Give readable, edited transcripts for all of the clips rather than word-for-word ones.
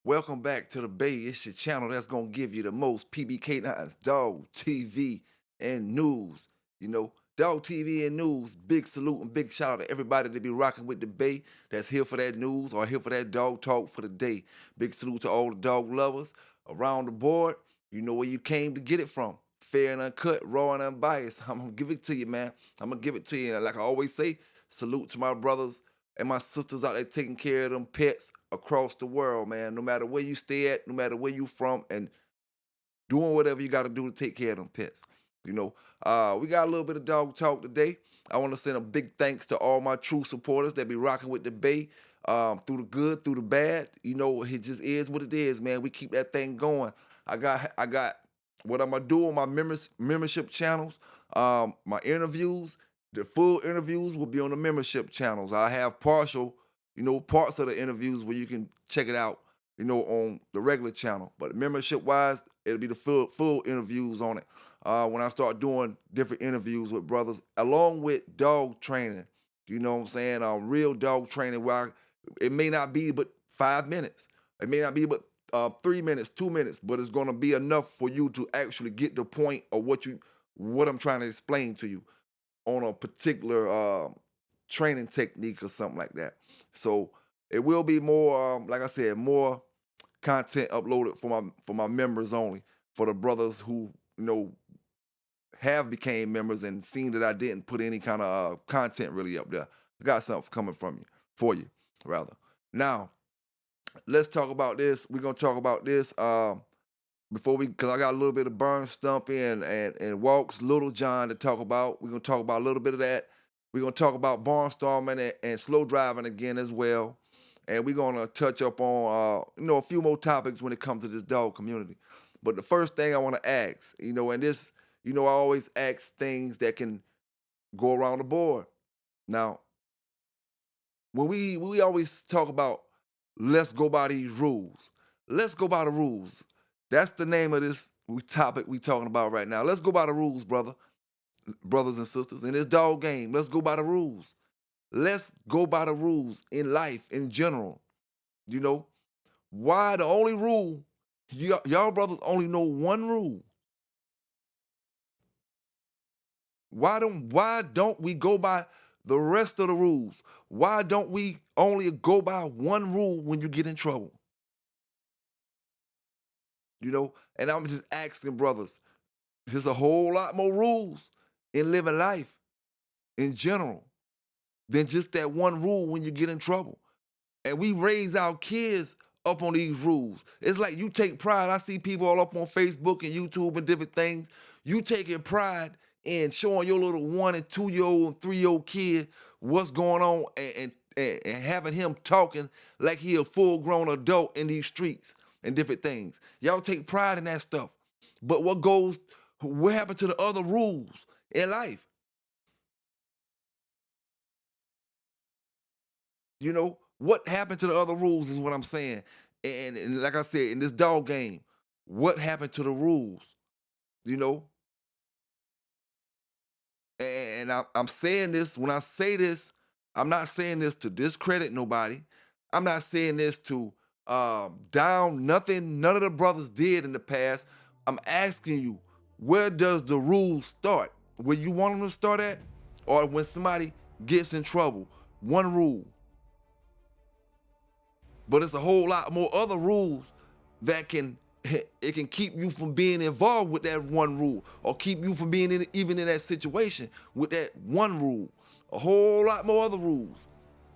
Welcome back to the Bay. It's your channel that's gonna give you the most PBK9s, dog, TV, and news. Dog TV and news. Big salute and big shout out to everybody that be rocking with the Bay that's here for that news or here for that dog talk for the day. Big salute to all the dog lovers around the board. You know where you came to get it from. Fair and uncut, raw and unbiased. I'm gonna give it to you, man. I'm gonna give it to you. And like I always say, salute to my brothers and my sisters out there taking care of them pets across the world, man. No matter where you stay at, no matter where you from, and doing whatever you got to do to take care of them pets. We got a little bit of dog talk today. I want to send a big thanks to all my true supporters that be rocking with the Bay through the good, through the bad. It just is what it is, man. We keep that thing going. I got what I'm gonna do on my membership channels. My interviews, the full interviews will be on the membership channels. I have partial, parts of the interviews where you can check it out, on the regular channel. But membership wise, it'll be the full interviews on it. When I start doing different interviews with brothers, along with dog training, you know what I'm saying? Real dog training where it may not be but 5 minutes. It may not be but 3 minutes, 2 minutes, but it's gonna be enough for you to actually get the point of what I'm trying to explain to you on a particular training technique or something like that. So it will be more, like I said, more content uploaded for my members only, for the brothers who have became members and seen that I didn't put any kind of content really up there. I got something coming from you for you, rather. Now let's talk about this. We're gonna talk about this because I got a little bit of Burn Stumpy and Walks Little John to talk about. We're gonna talk about a little bit of that. We're gonna talk about barnstorming and slow driving again as well. And we're gonna touch up on a few more topics when it comes to this dog community. But the first thing I want to ask, and this, I always ask things that can go around the board. Now, when we always talk about let's go by these rules. Let's go by the rules. That's the name of this topic we talking about right now. Let's go by the rules, brothers and sisters. In this dog game, let's go by the rules. Let's go by the rules in life in general. Why the only rule, y'all brothers only know one rule. Why don't we go by the rest of the rules? Why don't we only go by one rule when you get in trouble? And I'm just asking brothers, there's a whole lot more rules in living life in general than just that one rule when you get in trouble. And we raise our kids up on these rules. It's like you take pride. I see people all up on Facebook and YouTube and different things. You taking pride in showing your little 1 and 2-year-old and 3-year-old kid what's going on and having him talking like he a full-grown adult in these streets and different things. Y'all take pride in that stuff. But what happened to the other rules in life? What happened to the other rules is what I'm saying. And like I said, in this dog game, what happened to the rules? You know? And I'm saying this, when I say this, I'm not saying this to discredit nobody. I'm not saying this to down nothing none of the brothers did in the past. I'm asking you, where does the rule start? Where you want them to start at? Or when somebody gets in trouble? One rule. But it's a whole lot more other rules that can keep you from being involved with that one rule, or keep you from being even in that situation with that one rule. A whole lot more other rules.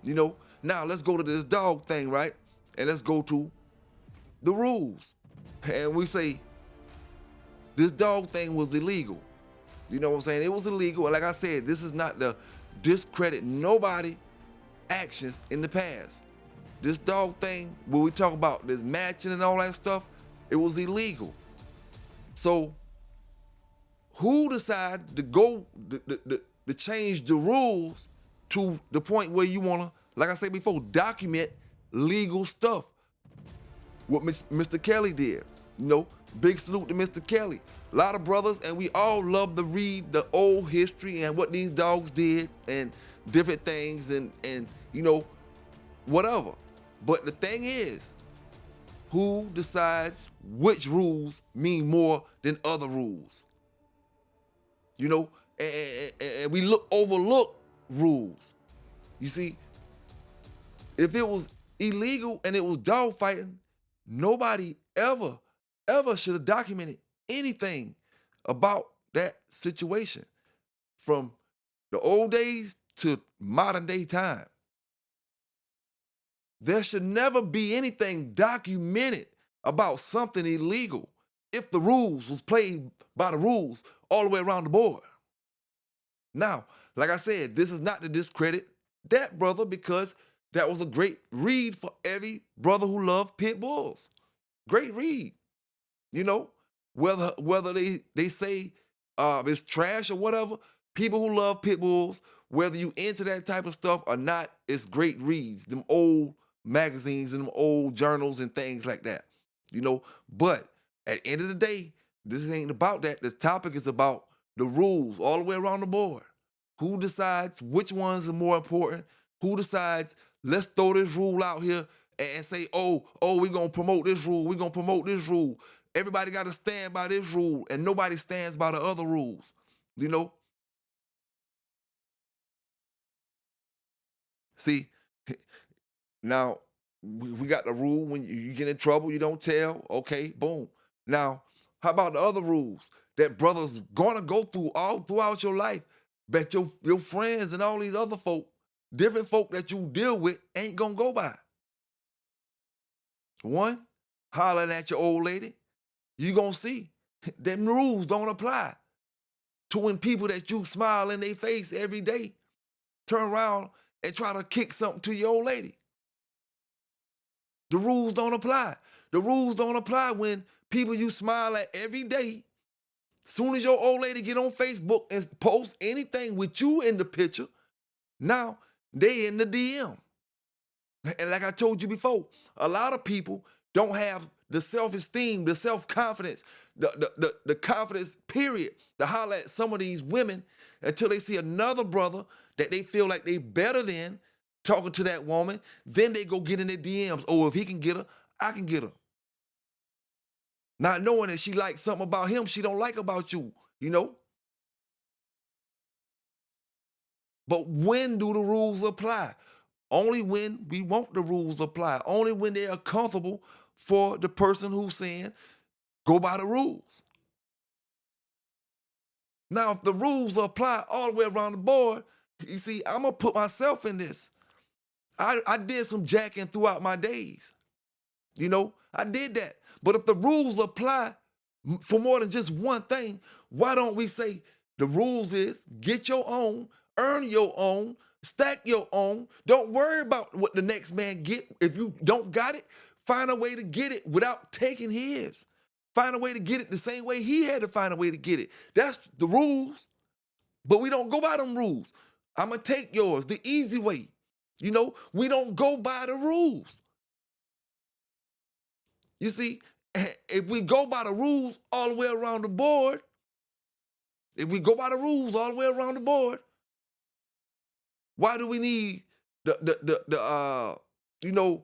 Now let's go to this dog thing, right? And let's go to the rules. And we say this dog thing was illegal. You know what I'm saying? It was illegal. And like I said, this is not to discredit nobody actions in the past. This dog thing, when we talk about this matching and all that stuff, it was illegal. So who decided to go to change the rules to the point where you wanna, like I said before, document legal stuff? What Mr. Kelly did. Big salute to Mr. Kelly. A lot of brothers, and we all love to read the old history and what these dogs did and different things and whatever. But the thing is, Who decides which rules mean more than other rules? You know, and we overlook rules. You see, if it was illegal and it was dog fighting, nobody ever should have documented anything about that situation from the old days to modern day time. There should never be anything documented about something illegal if the rules was played by the rules all the way around the board. Now, like I said, this is not to discredit that brother because that was a great read for every brother who loved pit bulls. Great read. You know, whether they say it's trash or whatever, people who love pit bulls, whether you into that type of stuff or not, it's great reads. Them old magazines and them old journals and things like that. You know, but at the end of the day, this ain't about that. The topic is about the rules all the way around the board. Who decides which ones are more important? Who decides, let's throw this rule out here and say, oh, we're gonna promote this rule, we're gonna promote this rule. Everybody gotta stand by this rule, and nobody stands by the other rules. You know? See, now we got the rule when you get in trouble, you don't tell. Okay, boom. Now, how about the other rules that brothers gonna go through all throughout your life? Bet your friends and all these other folk, different folk that you deal with, ain't gonna go by. One, hollering at your old lady, you gonna see them rules don't apply to when people that you smile in their face every day turn around and try to kick something to your old lady. The rules don't apply. The rules don't apply when people you smile at every day, soon as your old lady get on Facebook and post anything with you in the picture, now they in the DM. And like I told you before, a lot of people don't have the self-esteem, the self-confidence, the confidence, period, to holler at some of these women until they see another brother that they feel like they better than talking to that woman. Then they go get in their DMs. Oh, if he can get her, I can get her. Not knowing that she likes something about him she don't like about you, you know? But when do the rules apply? Only when we want the rules apply. Only when they are comfortable for the person who's saying, go by the rules. Now, if the rules apply all the way around the board, you see, I'm going to put myself in this. I did some jacking throughout my days. You know, I did that. But if the rules apply for more than just one thing, why don't we say the rules is get your own, earn your own, stack your own. Don't worry about what the next man get. If you don't got it, find a way to get it without taking his. Find a way to get it the same way he had to find a way to get it. That's the rules. But we don't go by them rules. I'm going to take yours the easy way. You know, we don't go by the rules. You see, if we go by the rules all the way around the board, why do we need you know,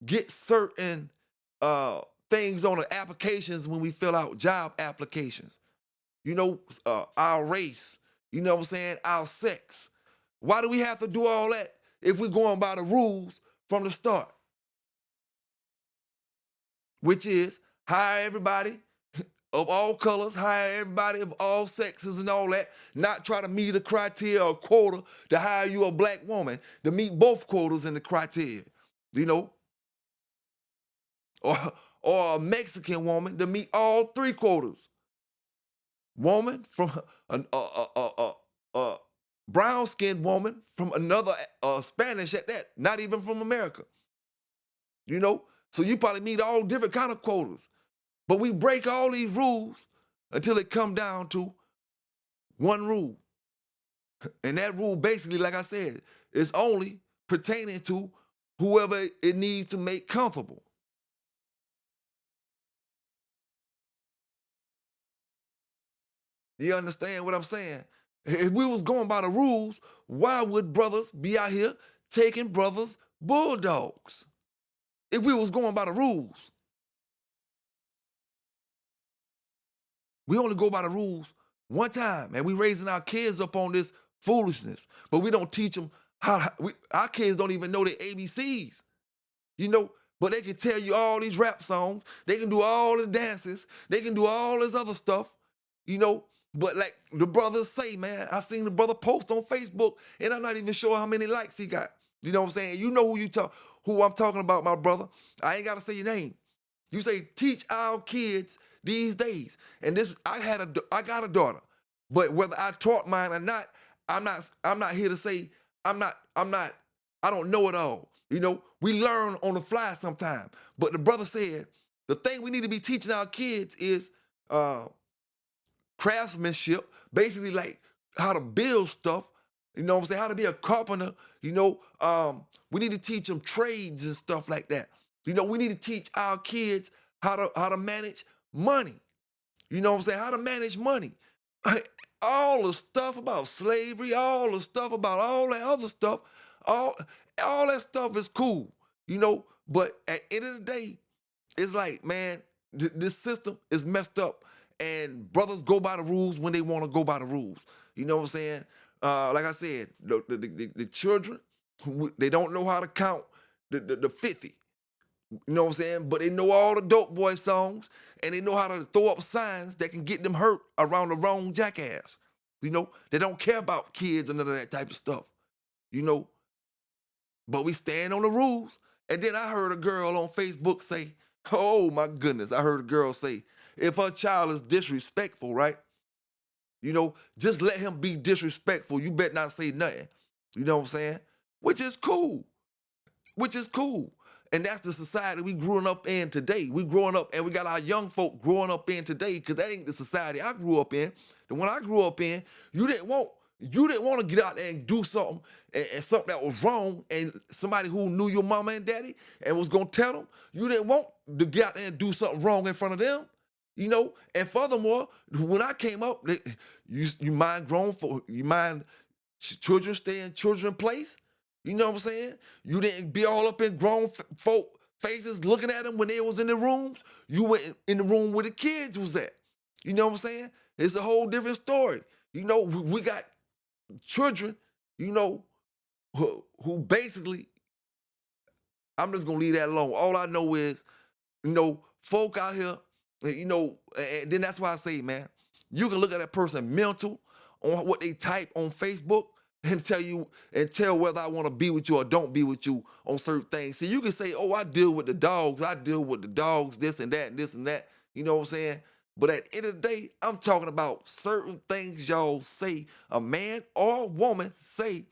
get certain things on the applications when we fill out job applications? You know, our race, you know what I'm saying, our sex. Why do we have to do all that if we're going by the rules from the start? Which is hire everybody of all colors, hire everybody of all sexes and all that, not try to meet a criteria or quota to hire you a black woman to meet both quotas in the criteria, you know? Or a Mexican woman to meet all three quotas. Woman from a brown-skinned woman from another Spanish at that, not even from America. You know? So you probably meet all different kind of quotas. But we break all these rules until it come down to one rule. And that rule basically, like I said, is only pertaining to whoever it needs to make comfortable. You understand what I'm saying? If we was going by the rules, why would brothers be out here taking brothers' bulldogs? if we was going by the rules. We only go by the rules one time, and we raising our kids up on this foolishness, but we don't teach them our kids don't even know their ABCs, you know, but they can tell you all these rap songs, they can do all the dances, they can do all this other stuff, you know, but like the brothers say, man, I seen the brother post on Facebook, and I'm not even sure how many likes he got. You know what I'm saying? You know who I'm talking about, my brother. I ain't gotta say your name. You say teach our kids these days. And this, I got a daughter, but whether I taught mine or not, I'm not here to say I don't know it all. You know, we learn on the fly sometime. But the brother said the thing we need to be teaching our kids is craftsmanship, basically like how to build stuff. You know what I'm saying? How to be a carpenter. You know, we need to teach them trades and stuff like that. You know, we need to teach our kids how to manage money. You know what I'm saying? How to manage money. All the stuff about slavery, all the stuff about all that other stuff, all that stuff is cool, you know, but at the end of the day, it's like, man, this system is messed up, and brothers go by the rules when they want to go by the rules. You know what I'm saying? Like I said, the children, they don't know how to count the 50. You know what I'm saying? But they know all the dope boy songs, and they know how to throw up signs that can get them hurt around the wrong jackass. You know, they don't care about kids and none of that type of stuff. You know, but we stand on the rules. And then I heard a girl on Facebook say, oh my goodness, I heard a girl say, if her child is disrespectful, right? You know, just let him be disrespectful. You better not say nothing. You know what I'm saying? Which is cool. Which is cool. And that's the society we growing up in today. We growing up, and we got our young folk growing up in today, because that ain't the society I grew up in. The one I grew up in, you didn't want to get out there and do something, and something that was wrong, and somebody who knew your mama and daddy and was gonna tell them, you didn't want to get out there and do something wrong in front of them. You know, and furthermore, when I came up, you mind children stay in children's place? You know what I'm saying? You didn't be all up in grown folk faces looking at them when they was in the rooms. You went in the room where the kids was at. You know what I'm saying? It's a whole different story. You know, we got children, you know, who basically, I'm just gonna leave that alone. All I know is, you know, folk out here, you know, and then that's why I say, man, you can look at that person mental on what they type on Facebook, and tell whether I want to be with you or don't be with you on certain things. See, you can say, oh, I deal with the dogs, this and that, and this and that. You know what I'm saying? But at the end of the day, I'm talking about certain things y'all say, a man or a woman say,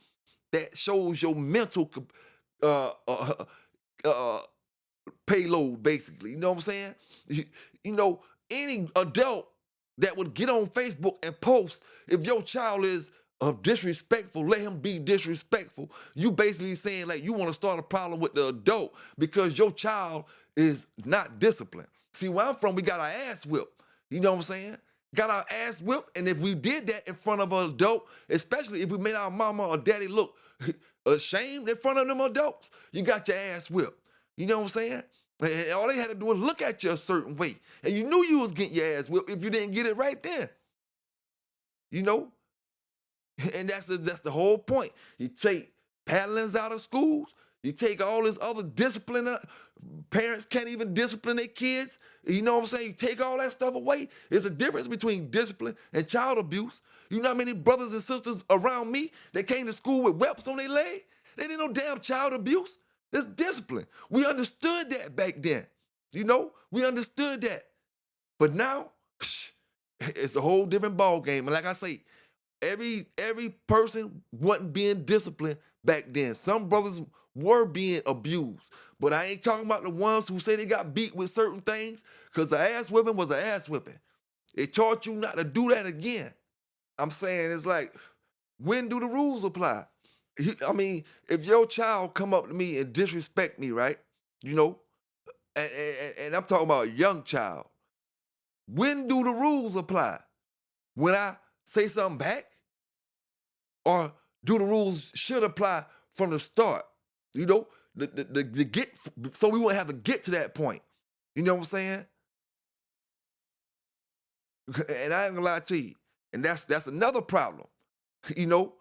that shows your mental payload, basically. You know what I'm saying? You know, any adult that would get on Facebook and post, if your child is disrespectful, let him be disrespectful. You basically saying like you want to start a problem with the adult because your child is not disciplined. See, where I'm from, we got our ass whipped. You know what I'm saying? Got our ass whipped, and if we did that in front of an adult, especially if we made our mama or daddy look ashamed in front of them adults, you got your ass whipped. You know what I'm saying? And all they had to do was look at you a certain way, and you knew you was getting your ass whipped if you didn't get it right then. You know? And that's the whole point. You take paddlings out of schools. You take all this other discipline. Parents can't even discipline their kids. You know what I'm saying? You take all that stuff away. There's a difference between discipline and child abuse. You know how many brothers and sisters around me that came to school with whelps on their leg? They didn't know damn child abuse. It's discipline. We understood that back then. You know, we understood that. But now, it's a whole different ball game. And like I say, every person wasn't being disciplined back then. Some brothers were being abused. But I ain't talking about the ones who say they got beat with certain things, because the ass whipping was an ass whipping. It taught you not to do that again. I'm saying, it's like, when do the rules apply? I mean, if your child come up to me and disrespect me, right? You know, and I'm talking about a young child. When do the rules apply? When I say something back? Or do the rules should apply from the start? You know, the get, so we wouldn't have to get to that point. You know what I'm saying? And I ain't gonna lie to you. And that's another problem. You know,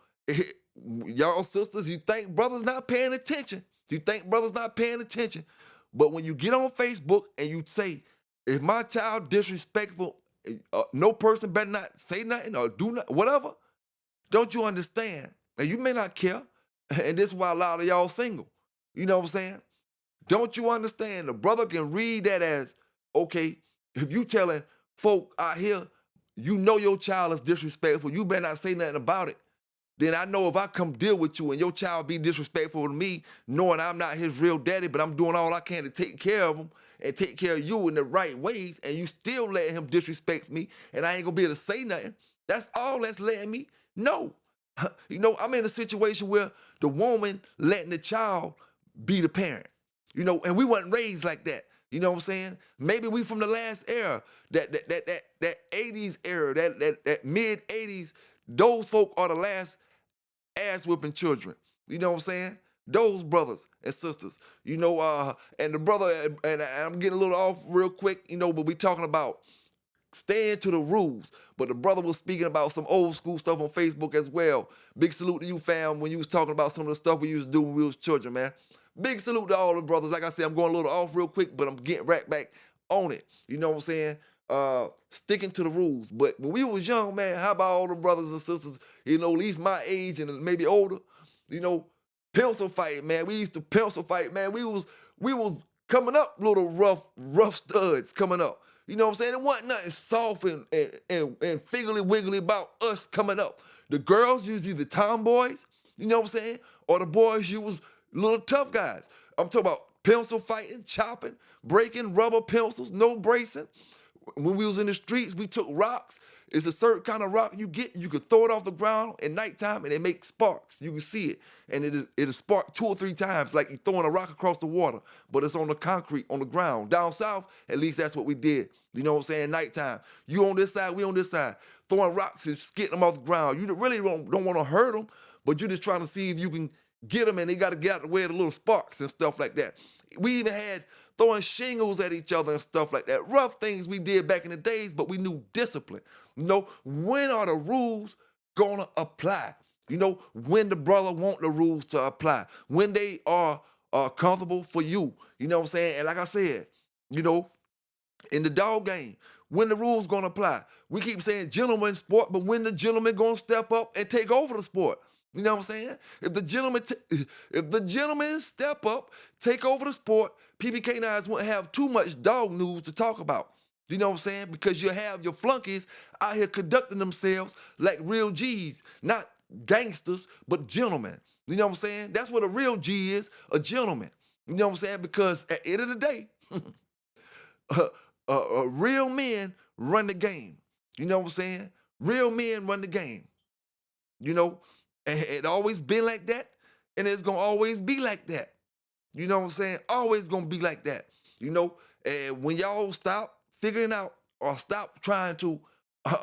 y'all sisters, you think brothers not paying attention. You think brothers not paying attention. But when you get on Facebook and you say, if my child disrespectful, no person better not say nothing or do nothing, whatever, don't you understand? And you may not care. And this is why a lot of y'all single. You know what I'm saying? Don't you understand? The brother can read that as, okay, if you telling folk out here, you know your child is disrespectful, you better not say nothing about it. Then I know if I come deal with you and your child be disrespectful to me, knowing I'm not his real daddy, but I'm doing all I can to take care of him and take care of you in the right ways, and you still letting him disrespect me, and I ain't gonna be able to say nothing. That's all that's letting me know. You know, I'm in a situation where the woman letting the child be the parent. You know, and we wasn't raised like that. You know what I'm saying? Maybe we from the last era, that 80s era, that mid 80s. Those folk are the last ass whipping children. You know what I'm saying? Those brothers and sisters. You know, and the brother, and I'm getting a little off real quick, you know, but we talking about staying to the rules. But the brother was speaking about some old school stuff on Facebook as well. Big salute to you, fam, when you was talking about some of the stuff we used to do when we was children, man. Big salute to all the brothers. Like I said, I'm going a little off real quick, but I'm getting right back on it. You know what I'm saying? Sticking to the rules. But when we was young, man, how about all the brothers and sisters, you know, at least my age and maybe older, you know, pencil fight, man. We used to pencil fight, man. We was coming up little rough studs coming up. You know what I'm saying? It wasn't nothing soft and figgly wiggly about us coming up. The girls usually the tomboys, you know what I'm saying? Or the boys, you was little tough guys. I'm talking about pencil fighting, chopping, breaking rubber pencils, no bracing. When we was in the streets, we took rocks. It's a certain kind of rock you get. You could throw it off the ground at nighttime and it make sparks. You can see it. And it'll spark 2 or 3 times like you throwing a rock across the water, but it's on the concrete, on the ground. Down south, at least that's what we did. You know what I'm saying? Nighttime. You on this side, we on this side. Throwing rocks and getting them off the ground. You really don't want to hurt them, but you're just trying to see if you can get them, and they got to get out of the way of the little sparks and stuff like that. We even had throwing shingles at each other and stuff like that. Rough things we did back in the days, but we knew discipline. You know, when are the rules gonna apply? You know, when the brother want the rules to apply, when they are comfortable for you. You know what I'm saying? And like I said, you know, in the dog game, when the rules gonna apply? We keep saying gentleman sport, but when the gentleman gonna step up and take over the sport? You know what I'm saying? If the gentlemen step up, take over the sport, PBK9s won't have too much dog news to talk about. You know what I'm saying? Because you have your flunkies out here conducting themselves like real G's, not gangsters, but gentlemen. You know what I'm saying? That's what a real G is, a gentleman. You know what I'm saying? Because at the end of the day, real men run the game. You know what I'm saying? Real men run the game. You know, and it always been like that, and it's gonna always be like that. You know what I'm saying? Always gonna be like that. You know, and when y'all stop figuring out or stop trying to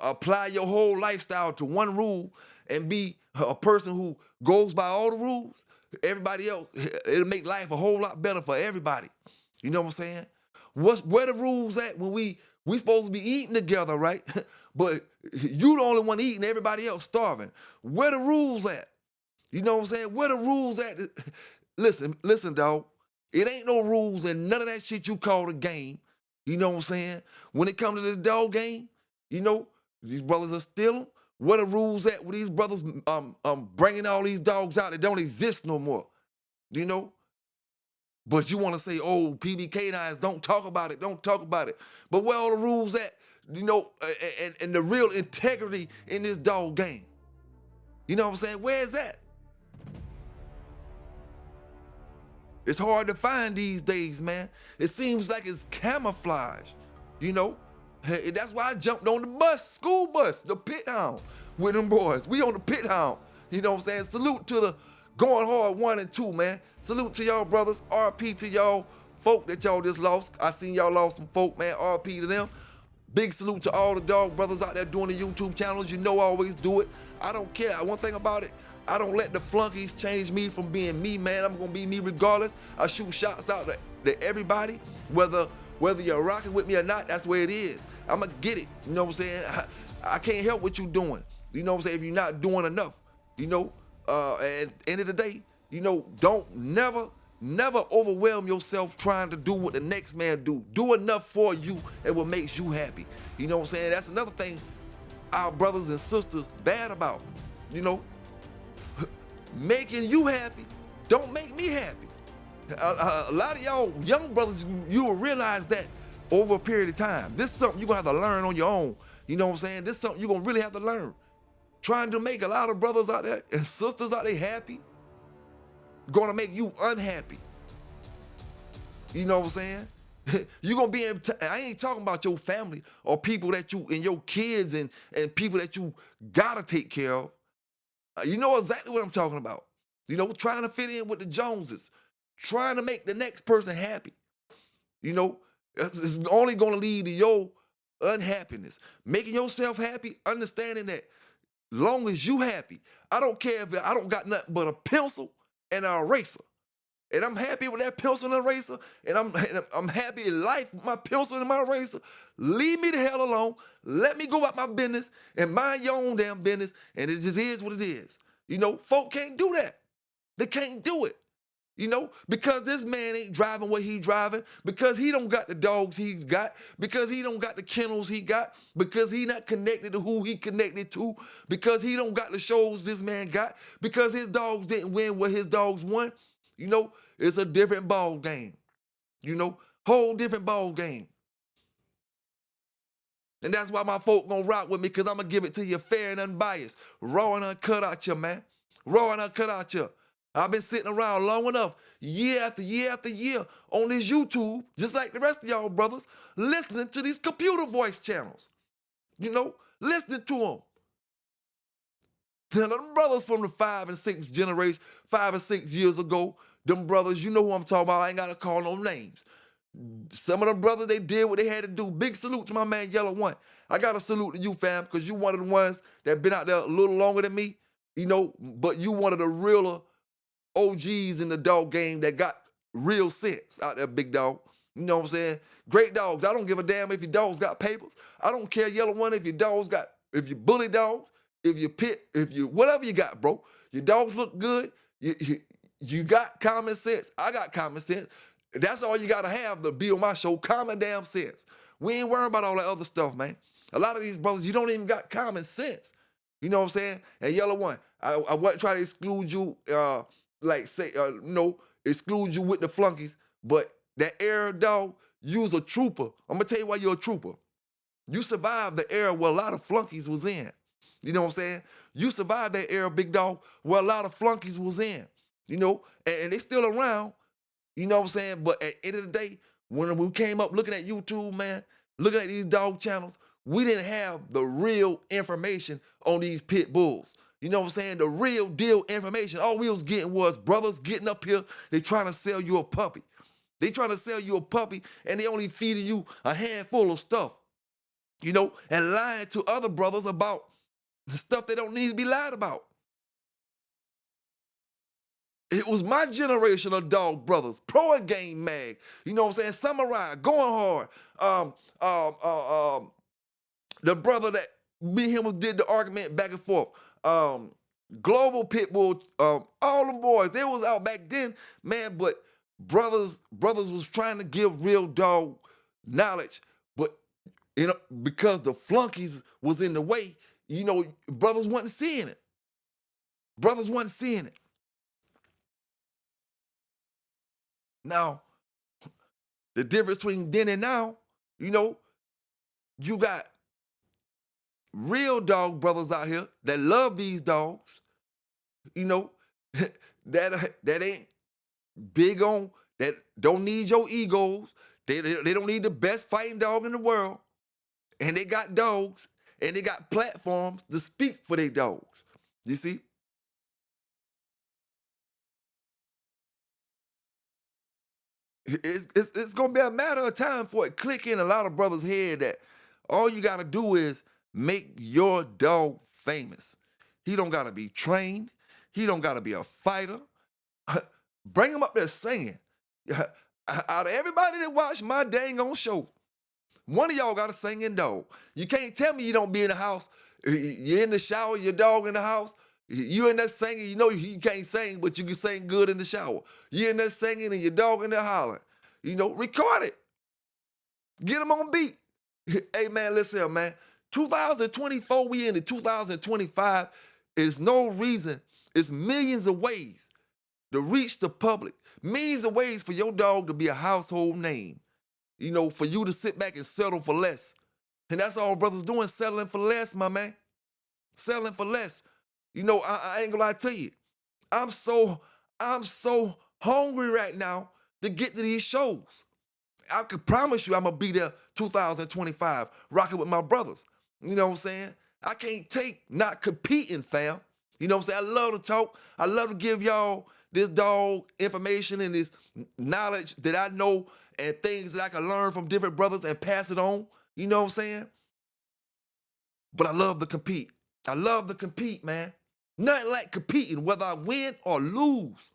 apply your whole lifestyle to one rule and be a person who goes by all the rules, everybody else, it'll make life a whole lot better for everybody. You know what I'm saying? Where the rules at when we supposed to be eating together, right? But you the only one eating, everybody else starving. Where the rules at? You know what I'm saying? Where the rules at? Listen, dog. It ain't no rules and none of that shit you call a game. You know what I'm saying? When it comes to the dog game, you know, these brothers are stealing. Where the rules at with these brothers bringing all these dogs out that don't exist no more? You know? But you want to say, oh, PBK9s, don't talk about it, don't talk about it. But where all the rules at, you know, and the real integrity in this dog game? You know what I'm saying? Where is that? It's hard to find these days, man. It seems like it's camouflage, you know? That's why I jumped on the bus, school bus, the pit hound with them boys. We on the pit hound, you know what I'm saying? Salute to the Going Hard 1 and 2, man. Salute to y'all brothers. RP to y'all folk that y'all just lost. I seen y'all lost some folk, man. RP to them. Big salute to all the dog brothers out there doing the YouTube channels. You know I always do it. I don't care. One thing about it, I don't let the flunkies change me from being me, man. I'm gonna be me regardless. I shoot shots out to everybody, whether you're rocking with me or not. That's where it is. I'ma get it. You know what I'm saying? I can't help what you're doing. You know what I'm saying? If you're not doing enough, you know. And at the end of the day, you know, don't never overwhelm yourself trying to do what the next man do. Do enough for you and what makes you happy. You know what I'm saying? That's another thing our brothers and sisters bad about. You know, making you happy don't make me happy. A lot of y'all young brothers, you will realize that over a period of time. This is something you're gonna have to learn on your own. You know what I'm saying? This is something you're gonna really have to learn. Trying to make a lot of brothers out there and sisters out there happy, gonna make you unhappy. You know what I'm saying? You're gonna be able to, I ain't talking about your family or people that you and your kids and people that you gotta take care of. You know exactly what I'm talking about. You know, trying to fit in with the Joneses, trying to make the next person happy. You know, it's only gonna lead to your unhappiness. Making yourself happy, understanding that long as you happy, I don't care if I don't got nothing but a pencil and an eraser. And I'm happy with that pencil and eraser, and I'm happy in life with my pencil and my eraser. Leave me the hell alone. Let me go about my business and mind your own damn business, and it just is what it is. You know, folk can't do that. They can't do it. You know, because this man ain't driving what he driving, because he don't got the dogs he got, because he don't got the kennels he got, because he not connected to who he connected to, because he don't got the shows this man got, because his dogs didn't win what his dogs won. You know, it's a different ball game. You know, whole different ball game. And that's why my folk gonna rock with me, because I'm gonna give it to you fair and unbiased. Raw and uncut out you, man. Raw and uncut out you. I've been sitting around long enough, year after year after year, on this YouTube, just like the rest of y'all brothers, listening to these computer voice channels. You know, listening to them. Now, them brothers from the 5 and 6 generation, 5 and 6 years ago, them brothers, you know who I'm talking about. I ain't gotta call no names. Some of them brothers, they did what they had to do. Big salute to my man Yellow One. I gotta salute to you, fam, because you one of the ones that been out there a little longer than me, you know, but you one of the realer OGs in the dog game that got real sense out there, big dog. You know what I'm saying? Great dogs. I don't give a damn if your dogs got papers. I don't care, Yellow One, if your dogs got, if you bully dogs, if you pit, if you, whatever you got, bro. Your dogs look good. You got common sense. I got common sense. That's all you gotta have to be on my show, common damn sense. We ain't worrying about all that other stuff, man. A lot of these brothers, you don't even got common sense. You know what I'm saying? And Yellow One, I wasn't trying to exclude you, exclude you with the flunkies, but that era, dog, you was a trooper. I'm gonna tell you why you're a trooper. You survived the era where a lot of flunkies was in. You know what I'm saying? You survived that era, big dog, where a lot of flunkies was in. You know, and they still around. You know what I'm saying? But at the end of the day, when we came up looking at YouTube, man, looking at these dog channels, we didn't have the real information on these pit bulls. You know what I'm saying? The real deal information. All we was getting was brothers getting up here, they trying to sell you a puppy. They trying to sell you a puppy, and they only feeding you a handful of stuff. You know, and lying to other brothers about the stuff they don't need to be lied about. It was my generation of dog brothers, Pro and Game Mag, you know what I'm saying? Samurai, Going Hard. The brother that me and him did the argument back and forth. Global Pitbull, all them boys, they was out back then, man, but brothers was trying to give real dog knowledge, but you know, because the flunkies was in the way, you know, brothers wasn't seeing it. Brothers wasn't seeing it. Now, the difference between then and now, you know, you got real dog brothers out here that love these dogs, you know, that ain't big on, that don't need your egos. They don't need the best fighting dog in the world. And they got dogs, and they got platforms to speak for their dogs. You see? It's gonna be a matter of time for it click in a lot of brothers' head that all you gotta do is make your dog famous. He don't gotta be trained. He don't got to be a fighter. Bring him up there singing. Out of everybody that watched my dang on show, one of y'all got a singing dog. You can't tell me you don't be in the house. You're in the shower, your dog in the house. You in there singing. You know you can't sing, but you can sing good in the shower. You in there singing and your dog in there hollering. You know, record it. Get them on beat. Hey, man, listen here, man. 2024, we into 2025. There's no reason. It's millions of ways to reach the public. Millions of ways for your dog to be a household name. You know, for you to sit back and settle for less. And that's all brothers doing, settling for less, my man. Settling for less. You know, I ain't gonna lie to you. I'm so hungry right now to get to these shows. I can promise you I'm gonna be there 2025, rocking with my brothers. You know what I'm saying? I can't take not competing, fam. You know what I'm saying? I love to talk. I love to give y'all this dog information and this knowledge that I know and things that I can learn from different brothers and pass it on. You know what I'm saying? But I love to compete. I love to compete, man. Nothing like competing, whether I win or lose.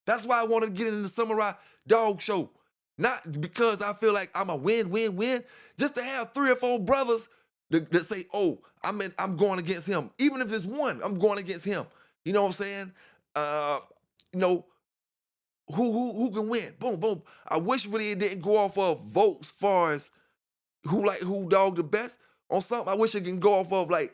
That's why I want to get into the Samurai Dog Show. Not because I feel like I'm a win. Just to have 3 or 4 brothers that say, oh, I'm going against him. Even if it's one, I'm going against him. You know what I'm saying? You know, who can win? Boom, boom. I wish really it didn't go off of votes as far as who dog the best on something. I wish it can go off of like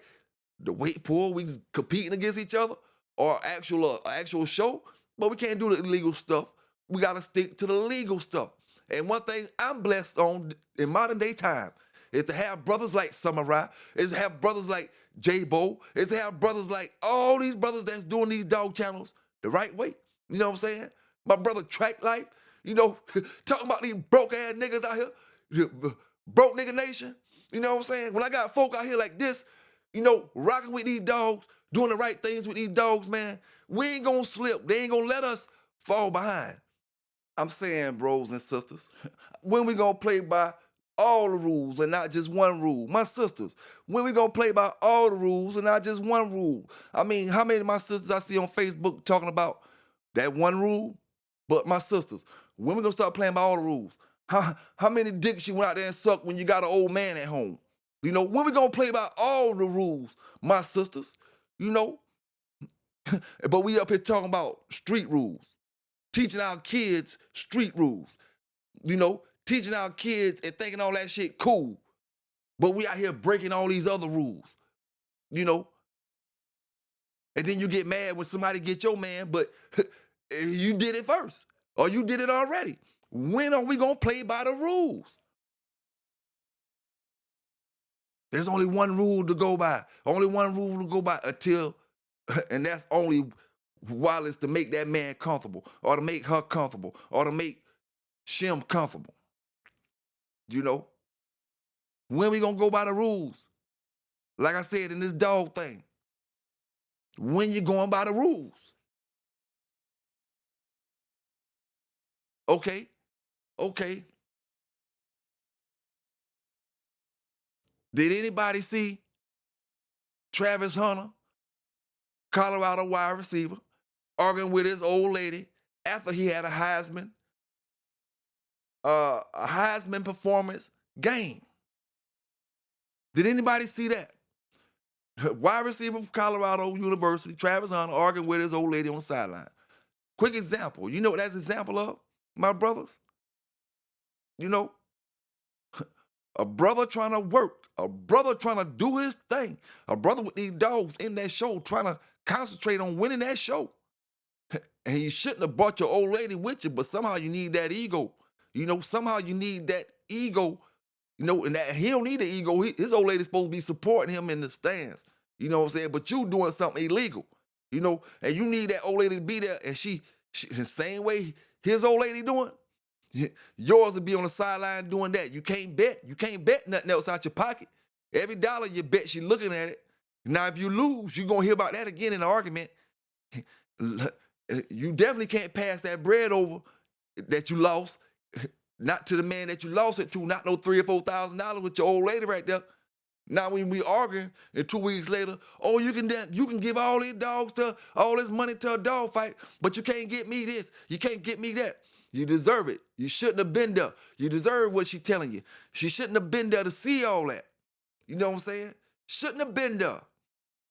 the weight pool, we just competing against each other, or actual show. But we can't do the illegal stuff. We gotta stick to the legal stuff. And one thing I'm blessed on in modern day time is to have brothers like Samurai, is to have brothers like J-Bo, is to have brothers like all these brothers that's doing these dog channels the right way. You know what I'm saying? My brother Track Life, you know, talking about these broke ass niggas out here, broke nigga nation. You know what I'm saying? When I got folk out here like this, you know, rocking with these dogs, doing the right things with these dogs, man, we ain't gonna slip. They ain't gonna let us fall behind. I'm saying, bros and sisters, when we gonna play by all the rules and not just one rule? My sisters, when we gonna play by all the rules and not just one rule? I mean, how many of my sisters I see on Facebook talking about that one rule? But my sisters, when we gonna start playing by all the rules? How many dicks you went out there and sucked when you got an old man at home? You know, when we gonna play by all the rules, my sisters? You know? But we up here talking about street rules. Teaching our kids street rules. You know, teaching our kids and thinking all that shit cool. But we out here breaking all these other rules. You know? And then you get mad when somebody get your man, but you did it first. Or you did it already. When are we gonna play by the rules? There's only one rule to go by. Only one rule to go by until, and that's only while it's to make that man comfortable, or to make her comfortable, or to make Shem comfortable. You know? When we gonna go by the rules? Like I said in this dog thing. When you going by the rules? Okay. Did anybody see Travis Hunter, Colorado wide receiver, arguing with his old lady after he had a Heisman performance game? Did anybody see that? Wide receiver from Colorado University, Travis Hunter, arguing with his old lady on the sideline. Quick example. You know what that's an example of, my brothers? You know, a brother trying to work, a brother trying to do his thing, a brother with these dogs in that show trying to concentrate on winning that show. And you shouldn't have brought your old lady with you, but somehow you need that ego. You know, somehow you need that ego, you know, and that he don't need the ego. His old lady's supposed to be supporting him in the stands. You know what I'm saying? But you doing something illegal, you know, and you need that old lady to be there. And she the same way his old lady doing, yours will be on the sideline doing that. You can't bet nothing else out your pocket. Every dollar you bet, she looking at it. Now, if you lose, you're going to hear about that again in the argument. You definitely can't pass that bread over that you lost, not to the man that you lost it to, not no $3,000 or $4,000 with your old lady right there. Now when we arguing, and 2 weeks later, oh, you can give all these dogs to all this money to a dog fight, but you can't get me this, you can't get me that. You deserve it. You shouldn't have been there. You deserve what she's telling you. She shouldn't have been there to see all that. You know what I'm saying? Shouldn't have been there.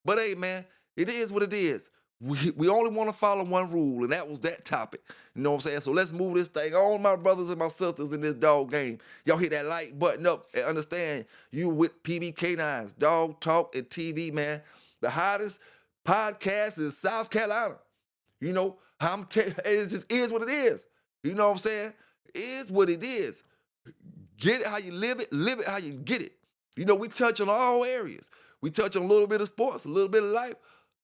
But hey, man, it is what it is. We only want to follow one rule, and that was that topic. You know what I'm saying? So let's move this thing on, my brothers and my sisters in this dog game. Y'all hit that like button up and understand you with PBK9s, Dog Talk and TV, man. The hottest podcast in South Carolina. You know, it just is what it is. You know what I'm saying? It is what it is. Get it how you live it how you get it. You know, we touch on all areas. We touch on a little bit of sports, a little bit of life,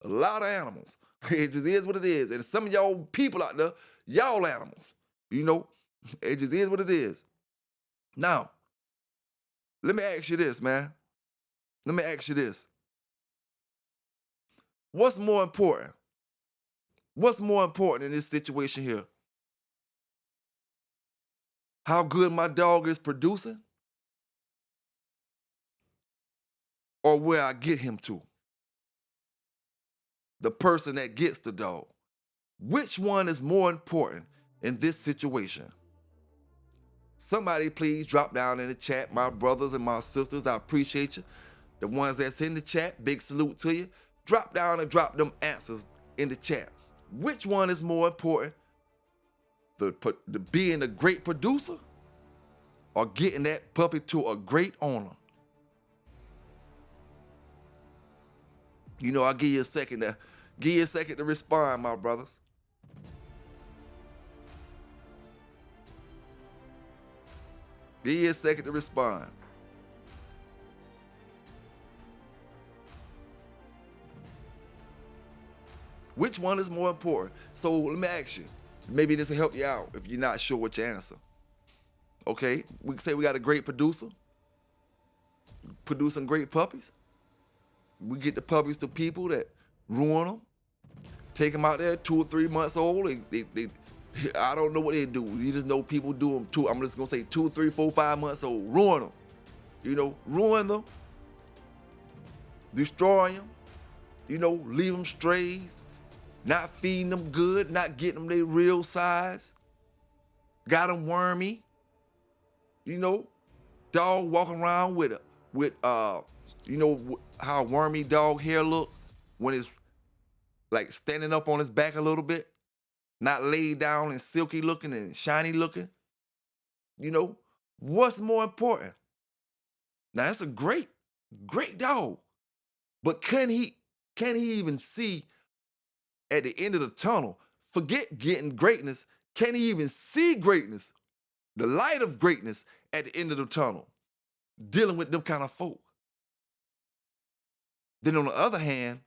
a lot of animals. It just is what it is. And some of y'all people out there, y'all animals. You know, it just is what it is. Now, let me ask you this, man. Let me ask you this. What's more important? What's more important in this situation here? How good my dog is producing? Or where I get him to? The person that gets the dog. Which one is more important in this situation? Somebody please drop down in the chat, my brothers and my sisters. I appreciate you. The ones that's in the chat, big salute to you. Drop down and drop them answers in the chat. Which one is more important? The being a great producer or getting that puppy to a great owner? You know, I'll give you a second to respond, my brothers. Give you a second to respond. Which one is more important? So let me ask you. Maybe this will help you out if you're not sure what your answer. Okay, we can say we got a great producer, producing great puppies. We get the puppies to people that ruin them, take them out there 2 or 3 months old. I don't know what they do. You just know people do them too. I'm just gonna say 2, 3, 4, 5 months old. Ruin them. You know, ruin them, destroy them. You know, leave them strays, not feeding them good, not getting them their real size. Got them wormy. You know, dog walking around with you know how wormy dog hair look when it's like standing up on his back a little bit, not laid down and silky looking and shiny looking. You know, what's more important? Now that's a great dog, but can he even see at the end of the tunnel? Forget getting greatness. Can he even see greatness, the light of greatness at the end of the tunnel, dealing with them kind of folk? Then on the other hand,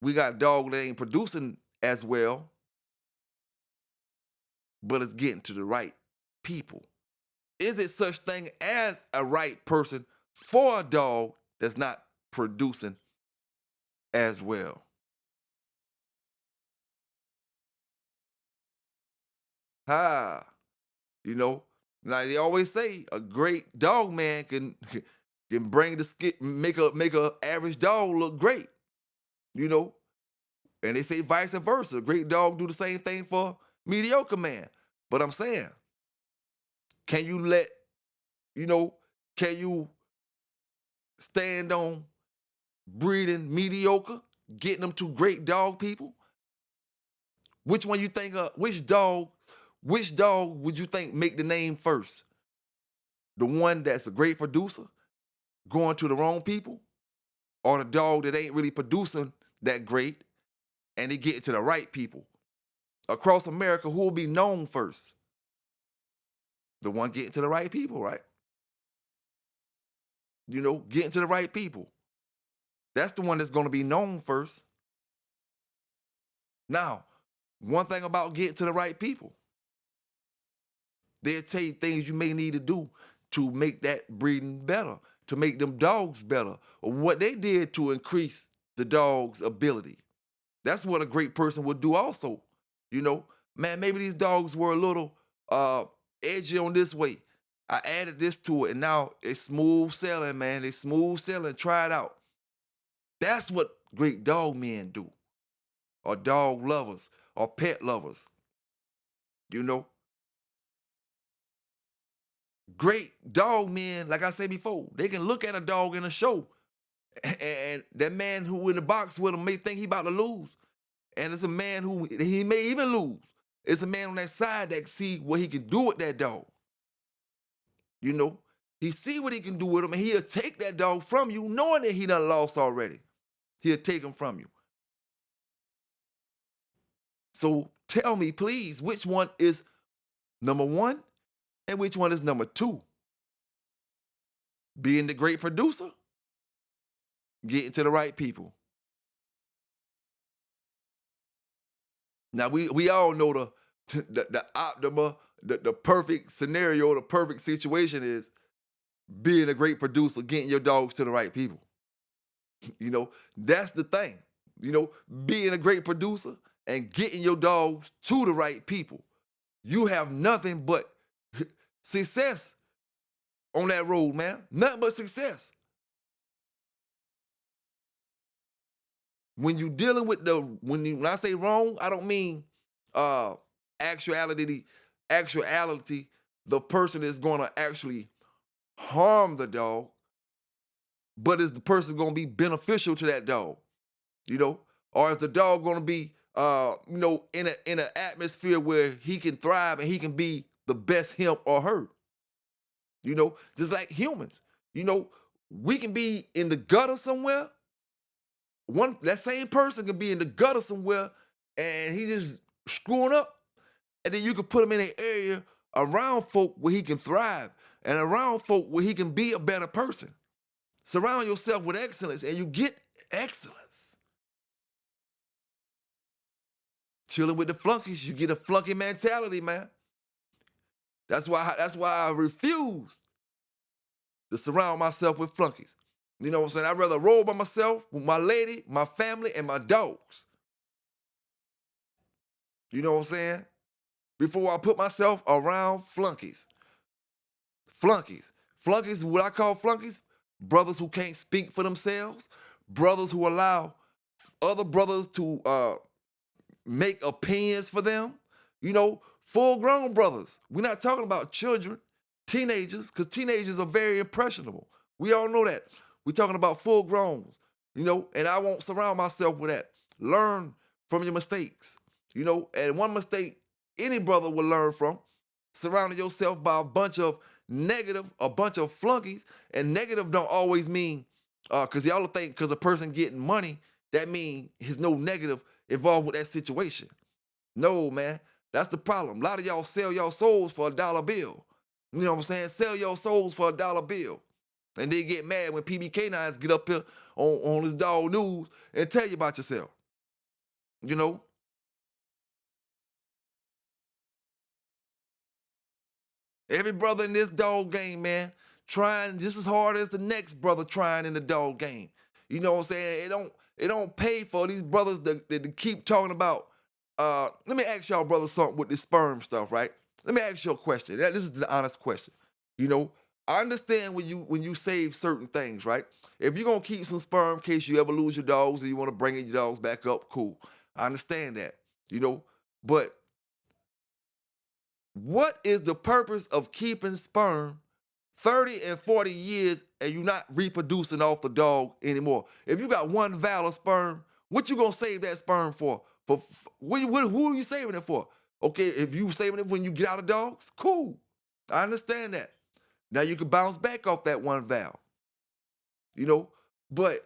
we got a dog that ain't producing as well, but it's getting to the right people. Is it such thing as a right person for a dog that's not producing as well? You know, like they always say, a great dog man can bring the skin, make a average dog look great. You know, and they say vice versa. A great dog do the same thing for mediocre man. But I'm saying, can you stand on breeding mediocre, getting them to great dog people? Which one you think which dog would you think make the name first? The one that's a great producer going to the wrong people, or the dog that ain't really producing that great and they get to the right people? Across America, who will be known first? The one getting to the right people, right? You know, getting to the right people. That's the one that's going to be known first. Now, one thing about getting to the right people, they'll tell you things you may need to do to make that breeding better, to make them dogs better, or what they did to increase the dog's ability. That's what a great person would do also. You know, man, maybe these dogs were a little edgy on this way. I added this to it, and now it's smooth sailing, man. It's smooth sailing. Try it out. That's what great dog men do, or dog lovers, or pet lovers. You know, great dog men, like I said before, they can look at a dog in a show, and that man who in the box with him may think he about to lose, and it's a man who he may even lose. It's a man on that side that see what he can do with that dog. You know, he see what he can do with him, and he'll take that dog from you, knowing that he done lost already. He'll take him from you. So tell me, please, which one is number one and which one is number two? Being the great producer, getting to the right people. Now we all know the optima, the perfect scenario, the perfect situation is being a great producer, getting your dogs to the right people. You know, that's the thing. You know, being a great producer and getting your dogs to the right people. You have nothing but success on that road, man. Nothing but success. When you dealing with when I say wrong, I don't mean uh actuality, actuality, the person is gonna actually harm the dog, but is the person gonna be beneficial to that dog, you know? Or is the dog gonna be in an atmosphere where he can thrive and he can be the best him or her? You know, just like humans. You know, we can be in the gutter somewhere. That same person can be in the gutter somewhere and he just screwing up. And then you can put him in an area around folk where he can thrive and around folk where he can be a better person. Surround yourself with excellence and you get excellence. Chilling with the flunkies, you get a flunky mentality, man. That's why I refuse to surround myself with flunkies. You know what I'm saying? I'd rather roll by myself with my lady, my family, and my dogs. You know what I'm saying? Before I put myself around flunkies. Flunkies. Flunkies, what I call flunkies, brothers who can't speak for themselves, brothers who allow other brothers to make opinions for them. You know, full-grown brothers. We're not talking about children, teenagers, because teenagers are very impressionable. We all know that. We're talking about full-growns, you know, and I won't surround myself with that. Learn from your mistakes, you know, and one mistake any brother will learn from, surrounding yourself by a bunch of flunkies, and negative don't always mean, because y'all think because a person getting money, that means there's no negative involved with that situation. No, man, that's the problem. A lot of y'all sell your souls for $1 bill. You know what I'm saying? Sell your souls for $1 bill. And they get mad when Pelican Bay K9s get up here on this dog news and tell you about yourself. You know? Every brother in this dog game, man, trying just as hard as the next brother trying in the dog game. You know what I'm saying? It don't pay for these brothers that keep talking about. Let me ask y'all brothers something with this sperm stuff, right? Let me ask you a question. This is the honest question. You know, I understand when you save certain things, right? If you're gonna keep some sperm in case you ever lose your dogs and you want to bring your dogs back up, cool. I understand that, you know. But what is the purpose of keeping sperm 30 and 40 years and you're not reproducing off the dog anymore? If you got one vial of sperm, what you gonna save that sperm for? Who are you saving it for? Okay, if you saving it when you get out of dogs, cool. I understand that. Now you can bounce back off that one vial, you know. But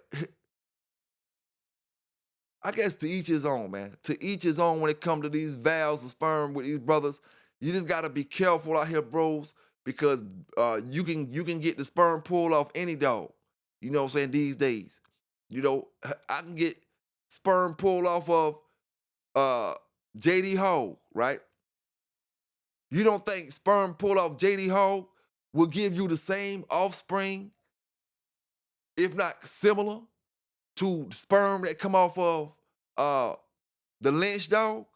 I guess to each his own, man. To each his own when it comes to these vials of sperm with these brothers. You just gotta be careful out here, bros, because you can get the sperm pulled off any dog. You know what I'm saying? These days, you know, I can get sperm pulled off of JD Hog, right? You don't think sperm pulled off JD Hog will give you the same offspring, if not similar, to sperm that come off of the lynch dog?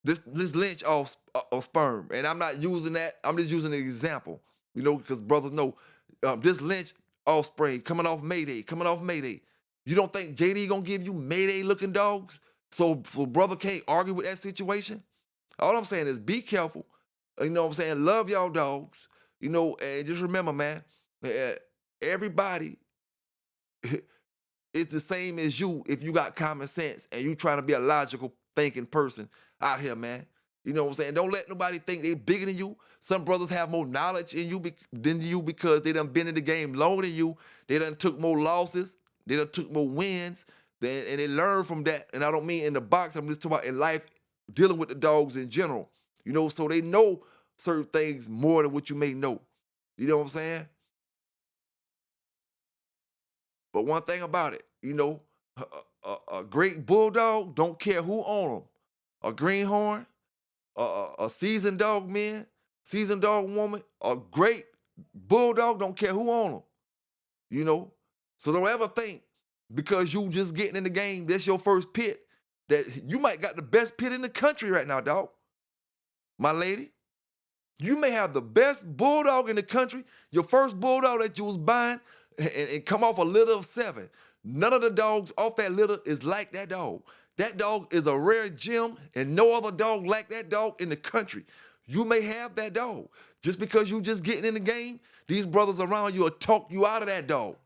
'Cause this lynch of sperm, and I'm not using that. I'm just using an example, because brothers know this lynch offspring coming off Mayday. You don't think JD gonna give you Mayday looking dogs? So brother can't argue with that situation. All I'm saying is be careful. You know what I'm saying? Love y'all dogs. And just remember, man, everybody is the same as you if you got common sense and you trying to be a logical thinking person out here, man. You know what I'm saying? Don't let nobody think they bigger than you. Some brothers have more knowledge than you because they done been in the game longer than you. They done took more losses. They done took more wins. And they learn from that. And I don't mean in the box. I'm just talking about in life, dealing with the dogs in general. So they know certain things more than what you may know. You know what I'm saying? But one thing about it, a great bulldog don't care who own them. A greenhorn, a seasoned dog man, seasoned dog woman, a great bulldog don't care who own them. So don't ever think because you just getting in the game, that's your first pit, that you might got the best pit in the country right now, dog. My lady, you may have the best bulldog in the country, your first bulldog that you was buying, and come off a litter of 7. None of the dogs off that litter is like that dog. That dog is a rare gem, and no other dog like that dog in the country. You may have that dog. Just because you just getting in the game, these brothers around you will talk you out of that dog.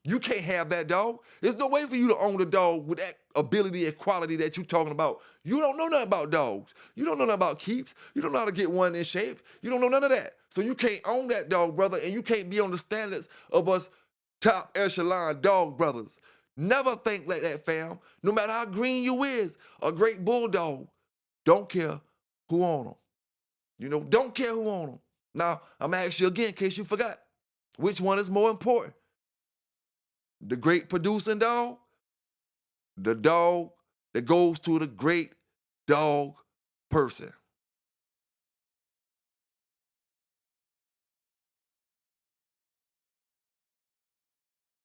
You can't have that dog. There's no way for you to own a dog with that ability and quality that you're talking about. You don't know nothing about dogs. You don't know nothing about keeps. You don't know how to get one in shape. You don't know none of that. So you can't own that dog, brother, and you can't be on the standards of us top echelon dog brothers. Never think like that, fam. No matter how green you is, a great bulldog don't care who own them. Don't care who own them. Now, I'm going to ask you again in case you forgot. Which one is more important? The great producing dog, the dog that goes to the great dog person.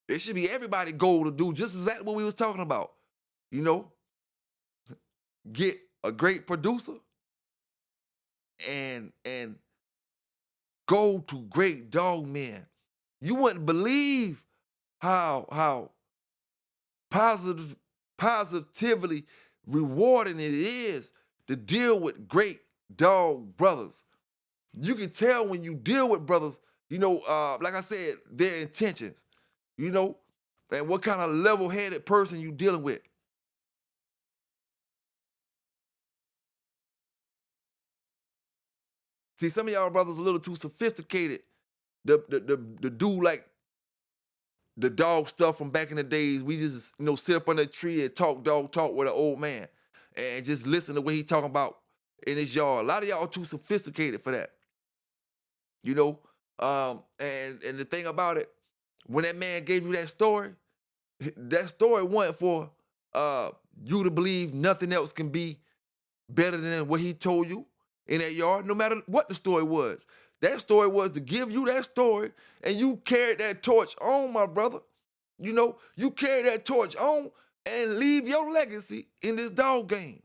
It should be everybody's goal to do just exactly what we was talking about. You know, get a great producer and go to great dog men. You wouldn't believe how positively rewarding it is to deal with great dog brothers. You can tell when you deal with brothers, like I said, their intentions, and what kind of level-headed person you dealing with. See, some of y'all brothers a little too sophisticated to do like the dog stuff from back in the days. We just, sit up under a tree and talk dog talk with an old man and just listen to what he talking about in his yard. A lot of y'all too sophisticated for that. And the thing about it, when that man gave you that story wasn't for you to believe nothing else can be better than what he told you in that yard, no matter what the story was. That story was to give you that story, and you carried that torch on, my brother. You carry that torch on and leave your legacy in this dog game.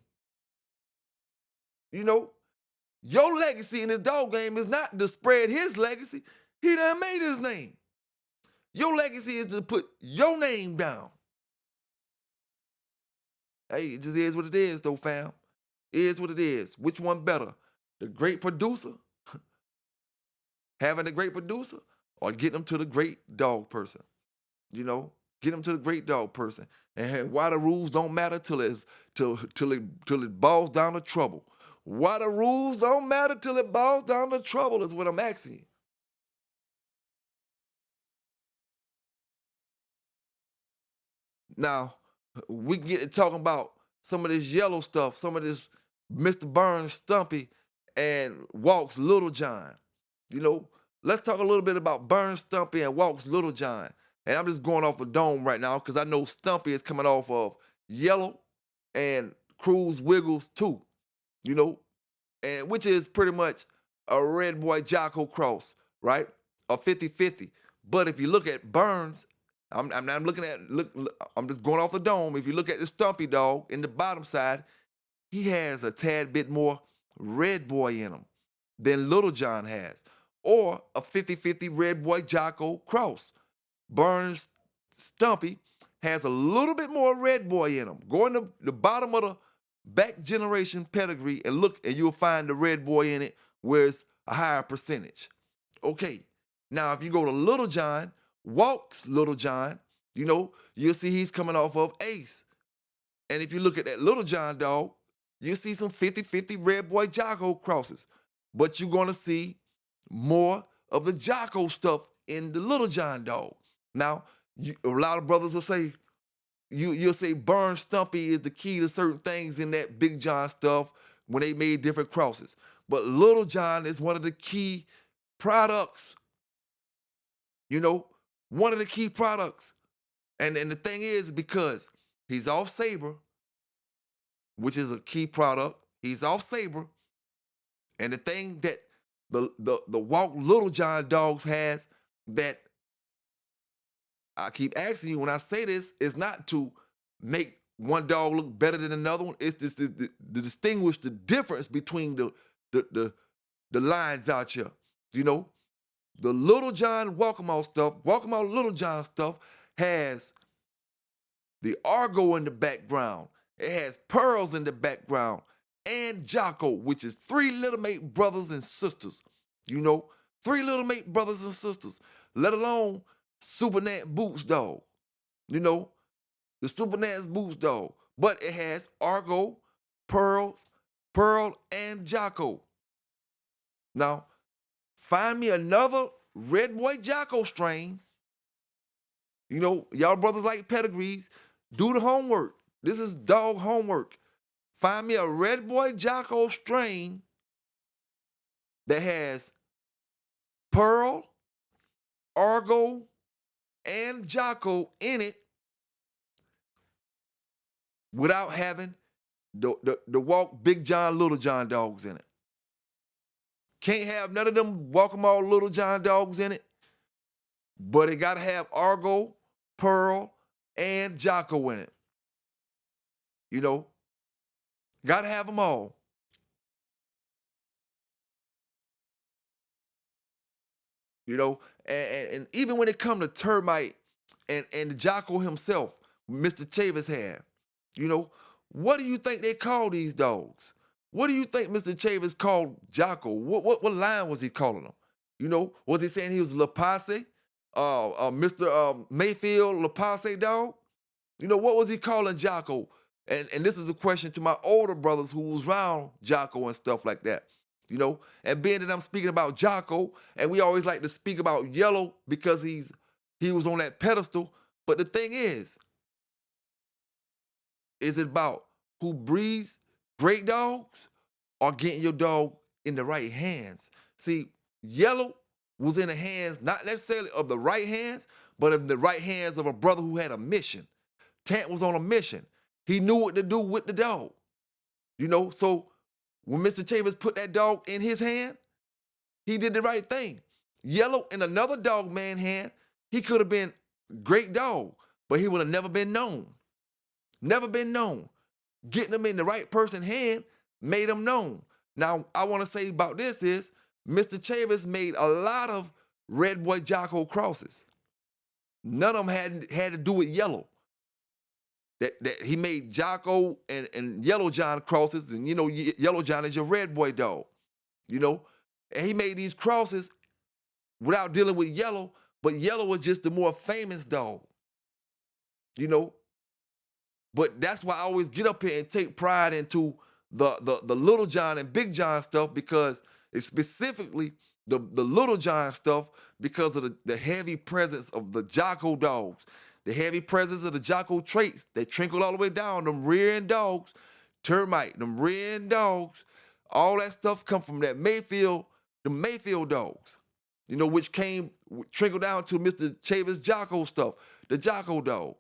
Your legacy in this dog game is not to spread his legacy. He done made his name. Your legacy is to put your name down. Hey, it just is what it is, though, fam. It is what it is. Which one better? The great producer, having a great producer, or getting them to the great dog person? Get them to the great dog person. And why the rules don't matter till it boils down to trouble. Why the rules don't matter till it boils down to trouble is what I'm asking you. Now, we can get to talking about some of this yellow stuff, some of this Mr. Burns Stumpy and Walks Little John. Let's talk a little bit about Burns Stumpy and Walks Little John. And I'm just going off the dome right now because I know Stumpy is coming off of Yellow and Cruz Wiggles too, and which is pretty much a Red Boy Jocko cross, right? A 50-50. But if you look at Burns, I'm just going off the dome. If you look at the Stumpy dog in the bottom side, he has a tad bit more red boy in him than Little John has, or a 50-50 red boy Jocko cross. Burns Stumpy has a little bit more red boy in him. Go in the bottom of the back generation pedigree and look, and you'll find the red boy in it where it's a higher percentage. Okay, now if you go to Little John, Walks Little John, you'll see he's coming off of Ace. And if you look at that Little John dog, you'll see some 50-50 red boy Jocko crosses. But you're going to see more of the Jocko stuff in the Little John dog. Now, a lot of brothers will say, you'll say Burn Stumpy is the key to certain things in that Big John stuff when they made different crosses. But Little John is one of the key products. One of the key products. And the thing is, because he's off Saber, which is a key product, he's off Saber. And the thing that the Walk Little John dogs has that I keep asking you when I say this is not to make one dog look better than another one. It's just to distinguish the difference between the lines out here. The Little John Walk'em Little John stuff has the Argo in the background. It has Pearls in the background and Jocko, which is 3 little mate brothers and sisters. 3 little mate brothers and sisters, let alone Super Nat Boots dog. The Super Nat's Boots dog. But it has Argo, Pearl, and Jocko. Now, find me another red boy Jocko strain. Y'all brothers like pedigrees. Do the homework. This is dog homework. Find me a red boy Jocko strain that has Pearl, Argo, and Jocko in it without having the Walk Big John, Little John dogs in it. Can't have none of them Walk'em Little John dogs in it, but it got to have Argo, Pearl, and Jocko in it. Got to have them all. And even when it comes to Termite and Jocko himself, Mr. Chavis had, what do you think they call these dogs? What do you think Mr. Chavis called Jocko? What line was he calling them? Was he saying he was La Passe? Mr. Mayfield La Passe dog? What was he calling Jocko? And this is a question to my older brothers who was around Jocko and stuff like that. And being that I'm speaking about Jocko, and we always like to speak about Yellow because he was on that pedestal. But the thing is it about who breeds great dogs or getting your dog in the right hands? See, Yellow was in the hands, not necessarily of the right hands, but in the right hands of a brother who had a mission. Tant was on a mission. He knew what to do with the dog. So when Mr. Chavis put that dog in his hand, he did the right thing. Yellow in another dog man hand, he could have been great dog, but he would have never been known. Never been known. Getting them in the right person's hand made them known. Now, I want to say about this is Mr. Chavis made a lot of red boy Jocko crosses. None of them had to do with Yellow. That he made Jocko and Yellow John crosses, and Yellow John is your red boy dog, and he made these crosses without dealing with Yellow, but Yellow was just the more famous dog, But that's why I always get up here and take pride into the Little John and Big John stuff, because it's specifically the Little John stuff because of the heavy presence of the Jocko dogs. The heavy presence of the Jocko traits that trickle all the way down, them rear end dogs, Termite, them rear end dogs, all that stuff come from that Mayfield, the Mayfield dogs, which trickled down to Mr. Chavis Jocko stuff, the Jocko dog,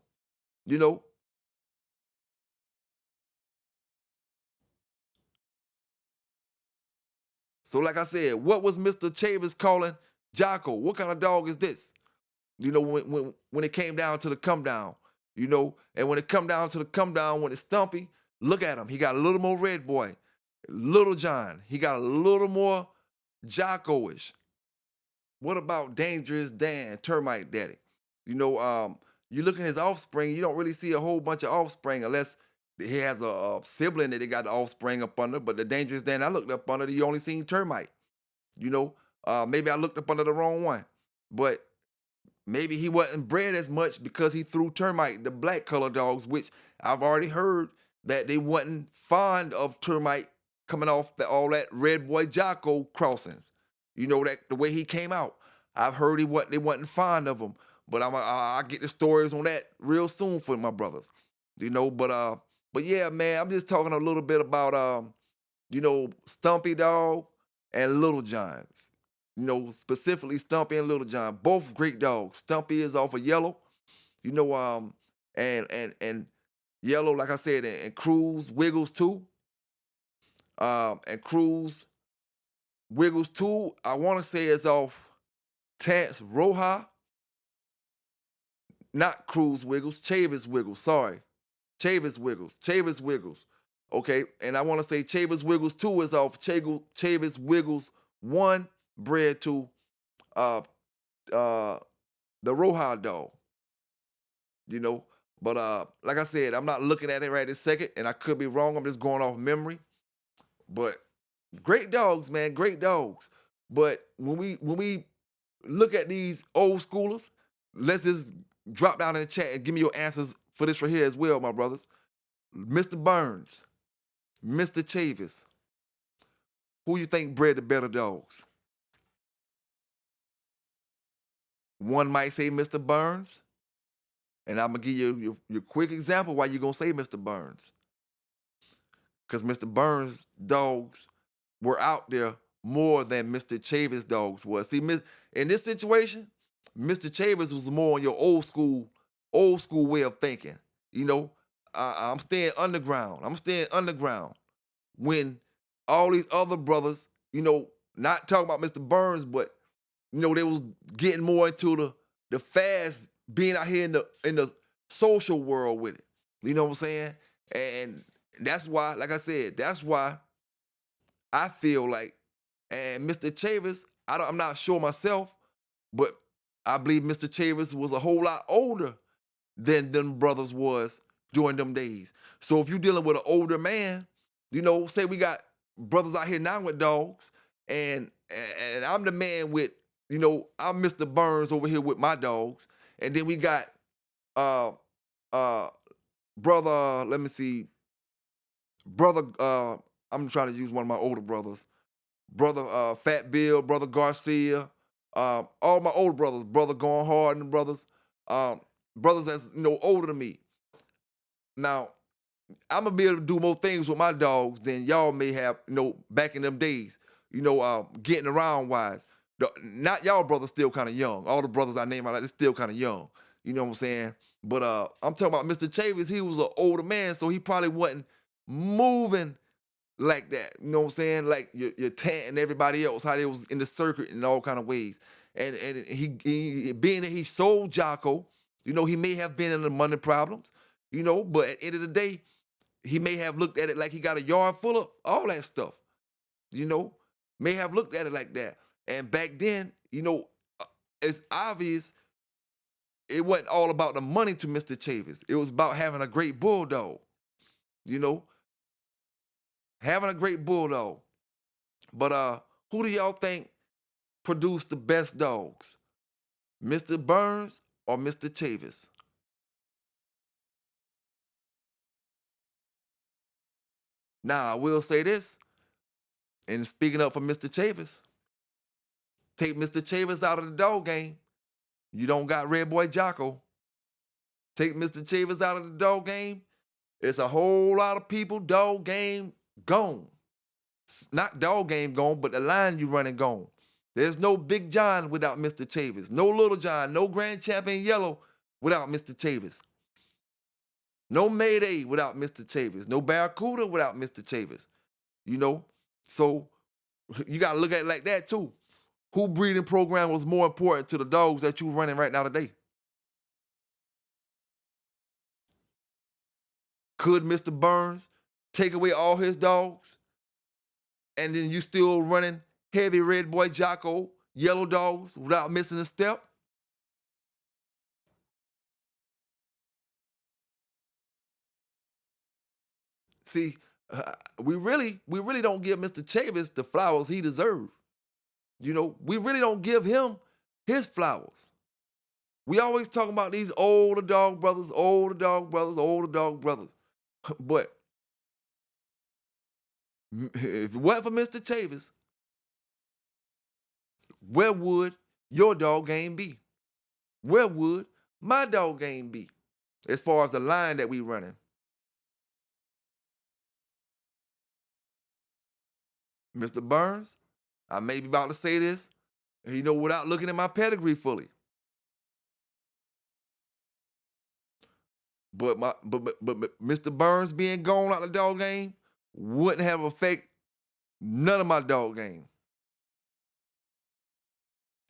So like I said, what was Mr. Chavis calling Jocko? What kind of dog is this? When it came down to the come down, and when it come down to the come down, when it's Stumpy, Look at him. He got a little more red boy. Little John. He got a little more Jocko-ish. What about Dangerous Dan, Termite Daddy? You know, you look at his offspring, you don't really see a whole bunch of offspring unless he has a sibling that they got the offspring up under. But the Dangerous Dan I looked up under, you only seen Termite. You know, maybe I looked up under the wrong one. But maybe he wasn't bred as much because he threw Termite, the black color dogs, which I've already heard that they wasn't fond of Termite coming off all that Red Boy Jocko crossings. You know, that the way he came out. I've heard they wasn't fond of him. But I'll get the stories on that real soon for my brothers. You know, but yeah, man, I'm just talking a little bit about you know, Stumpy Dog and Little Johns. You know, specifically Stumpy and Little John, both great dogs. Stumpy is off of Yellow, you know, and Yellow, like I said, and Cruz Wiggles too. And Cruz Wiggles too, I want to say is off Tance Roja, not Cruz Wiggles, Chavis Wiggles, sorry. Chavis Wiggles. Okay, and I want to say Chavis Wiggles 2 is off Chavis Wiggles 1, bred to the Roja dog. You know, but like I said, I'm not looking at it right this second, and I could be wrong. I'm just going off memory. But great dogs, man, great dogs. But when we look at these old schoolers, let's just drop down in the chat and give me your answers for this right here as well, my brothers. Mr. Burns, Mr. Chavis, who you think bred the better dogs? One might say Mr. Burns, and I'm gonna give you your quick example why you're gonna say Mr. Burns. Because Mr. Burns' dogs were out there more than Mr. Chavis' dogs was. See, in this situation, Mr. Chavis was more on your old school way of thinking. You know, I'm staying underground. When all these other brothers, you know, not talking about Mr. Burns, but you know, they was getting more into the fast, being out here in the social world with it. You know what I'm saying? And that's why, like I said, that's why I feel like, and Mr. Chavis, I'm not sure myself, but I believe Mr. Chavis was a whole lot older than them brothers was during them days. So if you're dealing with an older man, you know, say we got brothers out here now with dogs, and I'm the man with, you know, I'm Mr. Burns over here with my dogs, and then we got brother, let me see, brother, I'm trying to use one of my older brothers, brother Fat Bill, brother Garcia, all my older brothers, brother Going Hard and brothers, brothers that's, you know, older than me. Now, I'm gonna be able to do more things with my dogs than y'all may have, you know, back in them days, you know, getting around wise. Not y'all brothers still kind of young. All the brothers I name out, they're still kind of young. You know what I'm saying? But I'm talking about Mr. Chavis. He was an older man, so he probably wasn't moving like that. You know what I'm saying? Like your Tant and everybody else, how they was in the circuit in all kind of ways. And he being that he sold Jocko, you know, he may have been in the money problems, you know, but at the end of the day, he may have looked at it like he got a yard full of all that stuff, you know, may have looked at it like that. And back then, you know, it's obvious it wasn't all about the money to Mr. Chavis. It was about having a great bulldog, you know, having a great bulldog. But who do y'all think produced the best dogs? Mr. Burns or Mr. Chavis? Now, I will say this, and speaking up for Mr. Chavis, take Mr. Chavis out of the dog game. You don't got Red Boy Jocko. Take Mr. Chavis out of the dog game. It's a whole lot of people, dog game gone. Not dog game gone, but the line you running gone. There's no Big John without Mr. Chavis. No Little John, no Grand Champion Yellow without Mr. Chavis. No Mayday without Mr. Chavis. No Barracuda without Mr. Chavis. You know? So you got to look at it like that too. Who breeding program was more important to the dogs that you running right now today? Could Mr. Burns take away all his dogs, and then you still running heavy red boy Jocko, yellow dogs without missing a step? See, we really don't give Mr. Chavis the flowers he deserves. You know, we really don't give him his flowers. We always talking about these older dog brothers, older dog brothers, older dog brothers. But if it wasn't for Mr. Chavis, where would your dog game be? Where would my dog game be? As far as the line that we running. Mr. Burns, I may be about to say this, you know, without looking at my pedigree fully. But Mr. Burns being gone out the dog game wouldn't have affect none of my dog game.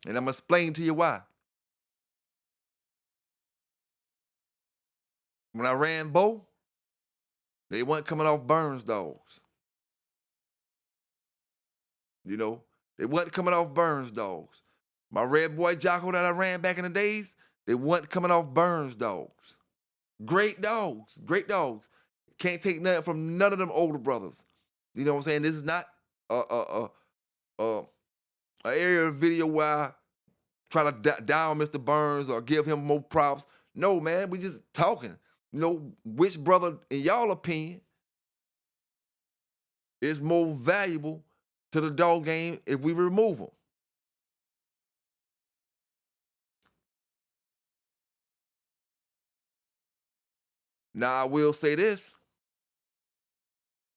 And I'm gonna explain to you why. When I ran Bo, they weren't coming off Burns dogs. You know, they wasn't coming off Burns dogs. My red boy Jocko that I ran back in the days, they wasn't coming off Burns dogs. Great dogs, great dogs. Can't take nothing from none of them older brothers. You know what I'm saying? This is not a area video where I try to down Mr. Burns or give him more props. No, man, we just talking. You know, which brother, in y'all opinion, is more valuable to the dog game if we remove them? Now, I will say this.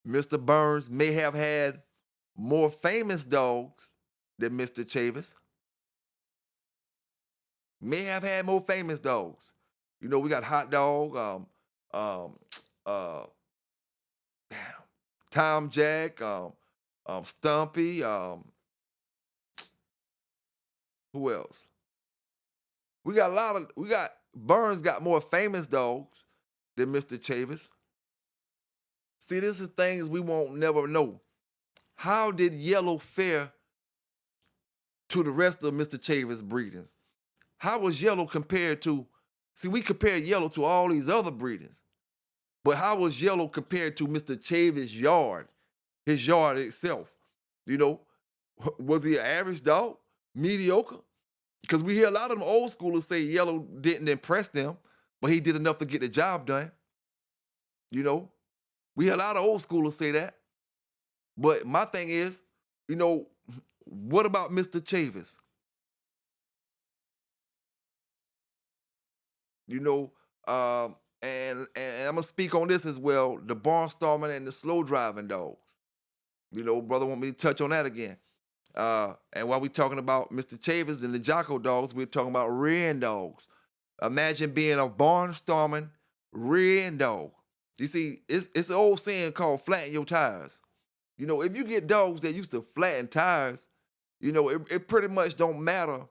Mr. Burns may have had more famous dogs than Mr. Chavis. May have had more famous dogs. You know, we got Hot Dog, uh, Tom Jack, Stumpy, who else? We got Burns got more famous dogs than Mr. Chavis. See, this is things we won't never know. How did Yellow fare to the rest of Mr. Chavis breedings? How was Yellow compared to, see, we compare Yellow to all these other breedings, but how was Yellow compared to Mr. Chavis' yard, his yard itself? You know, was he an average dog? Mediocre? Because we hear a lot of them old schoolers say Yellow didn't impress them, but he did enough to get the job done. You know, we hear a lot of old schoolers say that. But my thing is, you know, what about Mr. Chavis? You know, and I'm gonna speak on this as well, the barnstorming and the slow driving dogs. You know, brother want me to touch on that again. And while we talking about Mr. Chavis and the Jocko dogs, we're talking about rearing dogs. Imagine being a barnstorming rearing dog. You see, it's an old saying called flatten your tires. You know, if you get dogs that used to flatten tires, you know, it pretty much don't matter.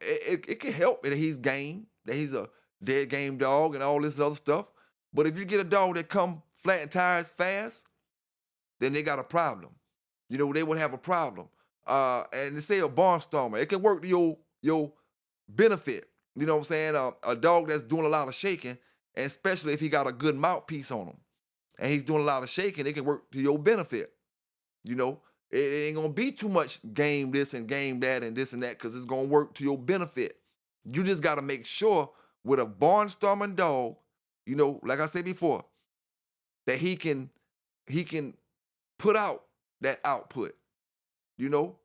It can help that he's game, that he's a dead game dog and all this other stuff. But if you get a dog that come flatten tires fast, then they got a problem. You know, they would have a problem. And they say a barnstormer, it can work to your benefit. You know what I'm saying? A dog that's doing a lot of shaking, and especially if he got a good mouthpiece on him, and he's doing a lot of shaking, it can work to your benefit. You know, it ain't gonna be too much game this and game that and this and that, because it's gonna work to your benefit. You just gotta make sure with a barnstorming dog, you know, like I said before, that he can put out that output. You know,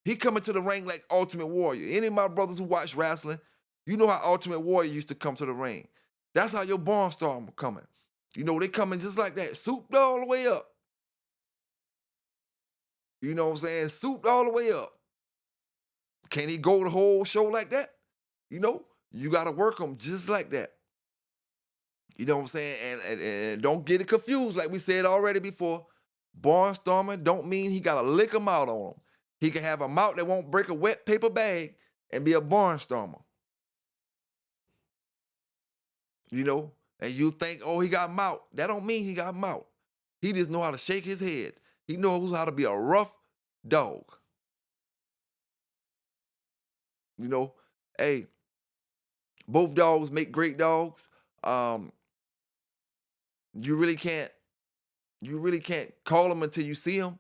he coming to the ring like Ultimate Warrior. Any of my brothers who watch wrestling, you know how Ultimate Warrior used to come to the ring. That's how your barnstormer coming. You know, they coming just like that, souped all the way up. You know what I'm saying? Souped all the way up. Can he go the whole show like that? You know, you got to work him just like that. You know what I'm saying? And don't get it confused, like we said already before. Barnstorming don't mean he got to lick him out on him. He can have a mouth that won't break a wet paper bag and be a barnstormer. You know? and you think, oh, he got mouth. That don't mean he got mouth. He just know how to shake his head. He knows how to be a rough dog. You know, hey, both dogs make great dogs. Um, you really can't call them until you see them.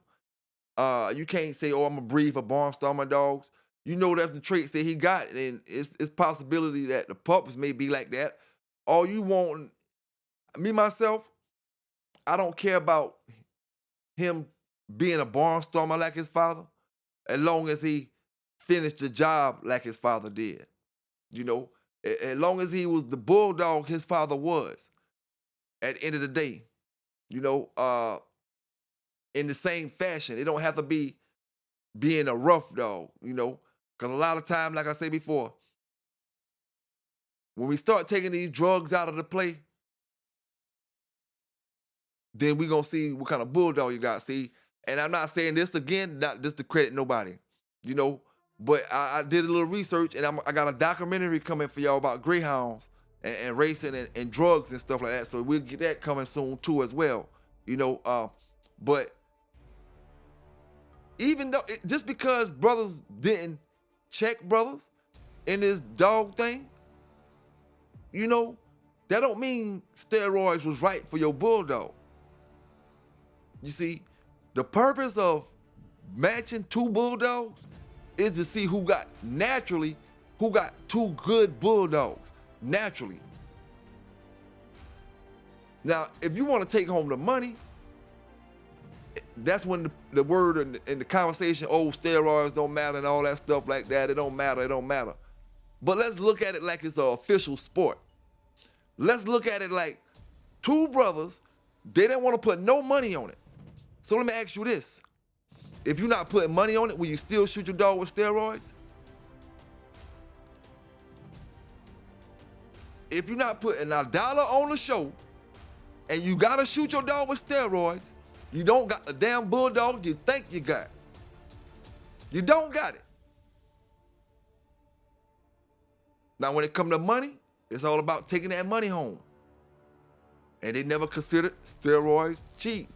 You can't say, "Oh, I'm gonna breed for barnstormer dogs." You know that's the traits that he got, and it's possibility that the pups may be like that. All you want, me myself, I don't care about him being a barnstormer like his father, as long as he finished the job like his father did. You know, as long as he was the bulldog his father was. At the end of the day, you know, in the same fashion, it don't have to be being a rough dog, you know, because a lot of time, like I said before, when we start taking these drugs out of the play, then we gonna see what kind of bulldog you got. See, and I'm not saying this again, not just to credit nobody, you know, but I did a little research, and I got a documentary coming for y'all about greyhounds and racing and drugs and stuff like that. So we'll get that coming soon too as well, you know. But even though just because brothers didn't check brothers in this dog thing, you know, that don't mean steroids was right for your bulldog. You see, the purpose of matching two bulldogs is to see who got two good bulldogs naturally. Now, if you want to take home the money, that's when the word in the conversation, oh, steroids don't matter and all that stuff like that. It don't matter. But let's look at it like it's an official sport. Let's look at it like two brothers, they didn't want to put no money on it. So let me ask you this. If you're not putting money on it, will you still shoot your dog with steroids? If you're not putting a dollar on the show and you gotta shoot your dog with steroids, you don't got the damn bulldog you think you got. You don't got it. Now, when it comes to money, it's all about taking that money home. And they never considered steroids cheap.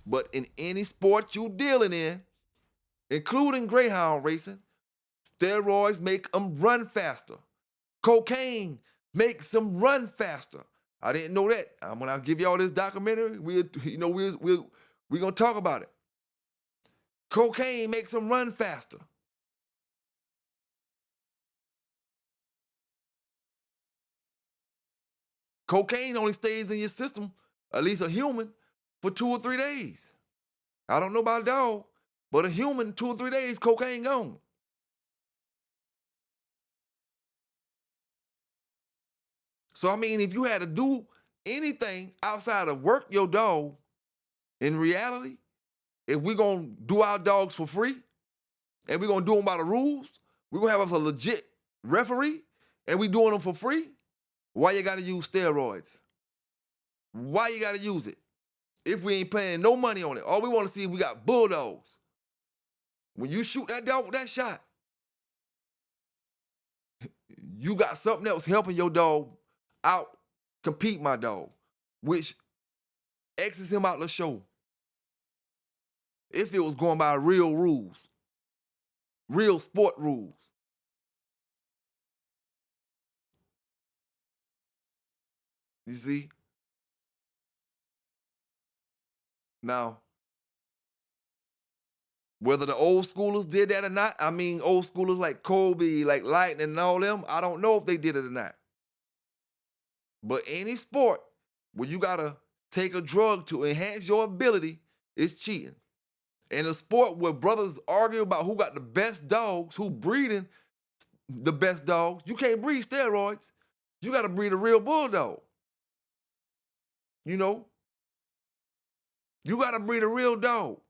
But in any sport you dealing in, including greyhound racing, steroids make them run faster. Cocaine makes them run faster. I didn't know that. When I give y'all this documentary, we're gonna talk about it. Cocaine makes them run faster. Cocaine only stays in your system, at least a human, for 2 or 3 days. I don't know about a dog, but a human, 2 or 3 days, cocaine gone. So, I mean, if you had to do anything outside of work your dog, in reality, if we're going to do our dogs for free, and we're going to do them by the rules, we're going to have us a legit referee, and we doing them for free, why you got to use steroids? Why you got to use it? If we ain't paying no money on it, all we want to see is we got bulldogs. When you shoot that dog with that shot, you got something else helping your dog out compete my dog, which X's him out the show. If it was going by real rules, real sport rules. You see? Now, whether the old schoolers did that or not, I mean, old schoolers like Kobe, like Lightning and all them, I don't know if they did it or not. But any sport where you gotta take a drug to enhance your ability is cheating. In a sport where brothers argue about who got the best dogs, who breeding the best dogs, you can't breed steroids. You gotta breed a real bulldog. You know? You gotta breed a real dog.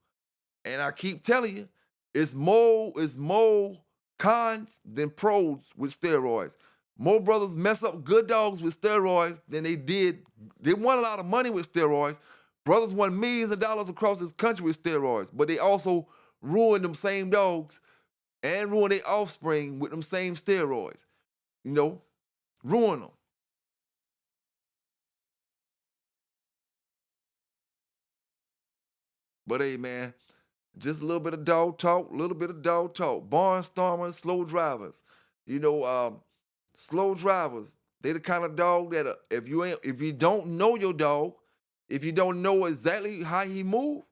And I keep telling you, it's more cons than pros with steroids. More brothers mess up good dogs with steroids than they did. They won a lot of money with steroids. Brothers won millions of dollars across this country with steroids, but they also ruined them same dogs and ruined their offspring with them same steroids. You know, ruin them. But hey, man, just a little bit of dog talk, a little bit of dog talk. Barnstormers, slow drivers. You know, slow drivers, they the kind of dog that if you don't know your dog, if you don't know exactly how he move,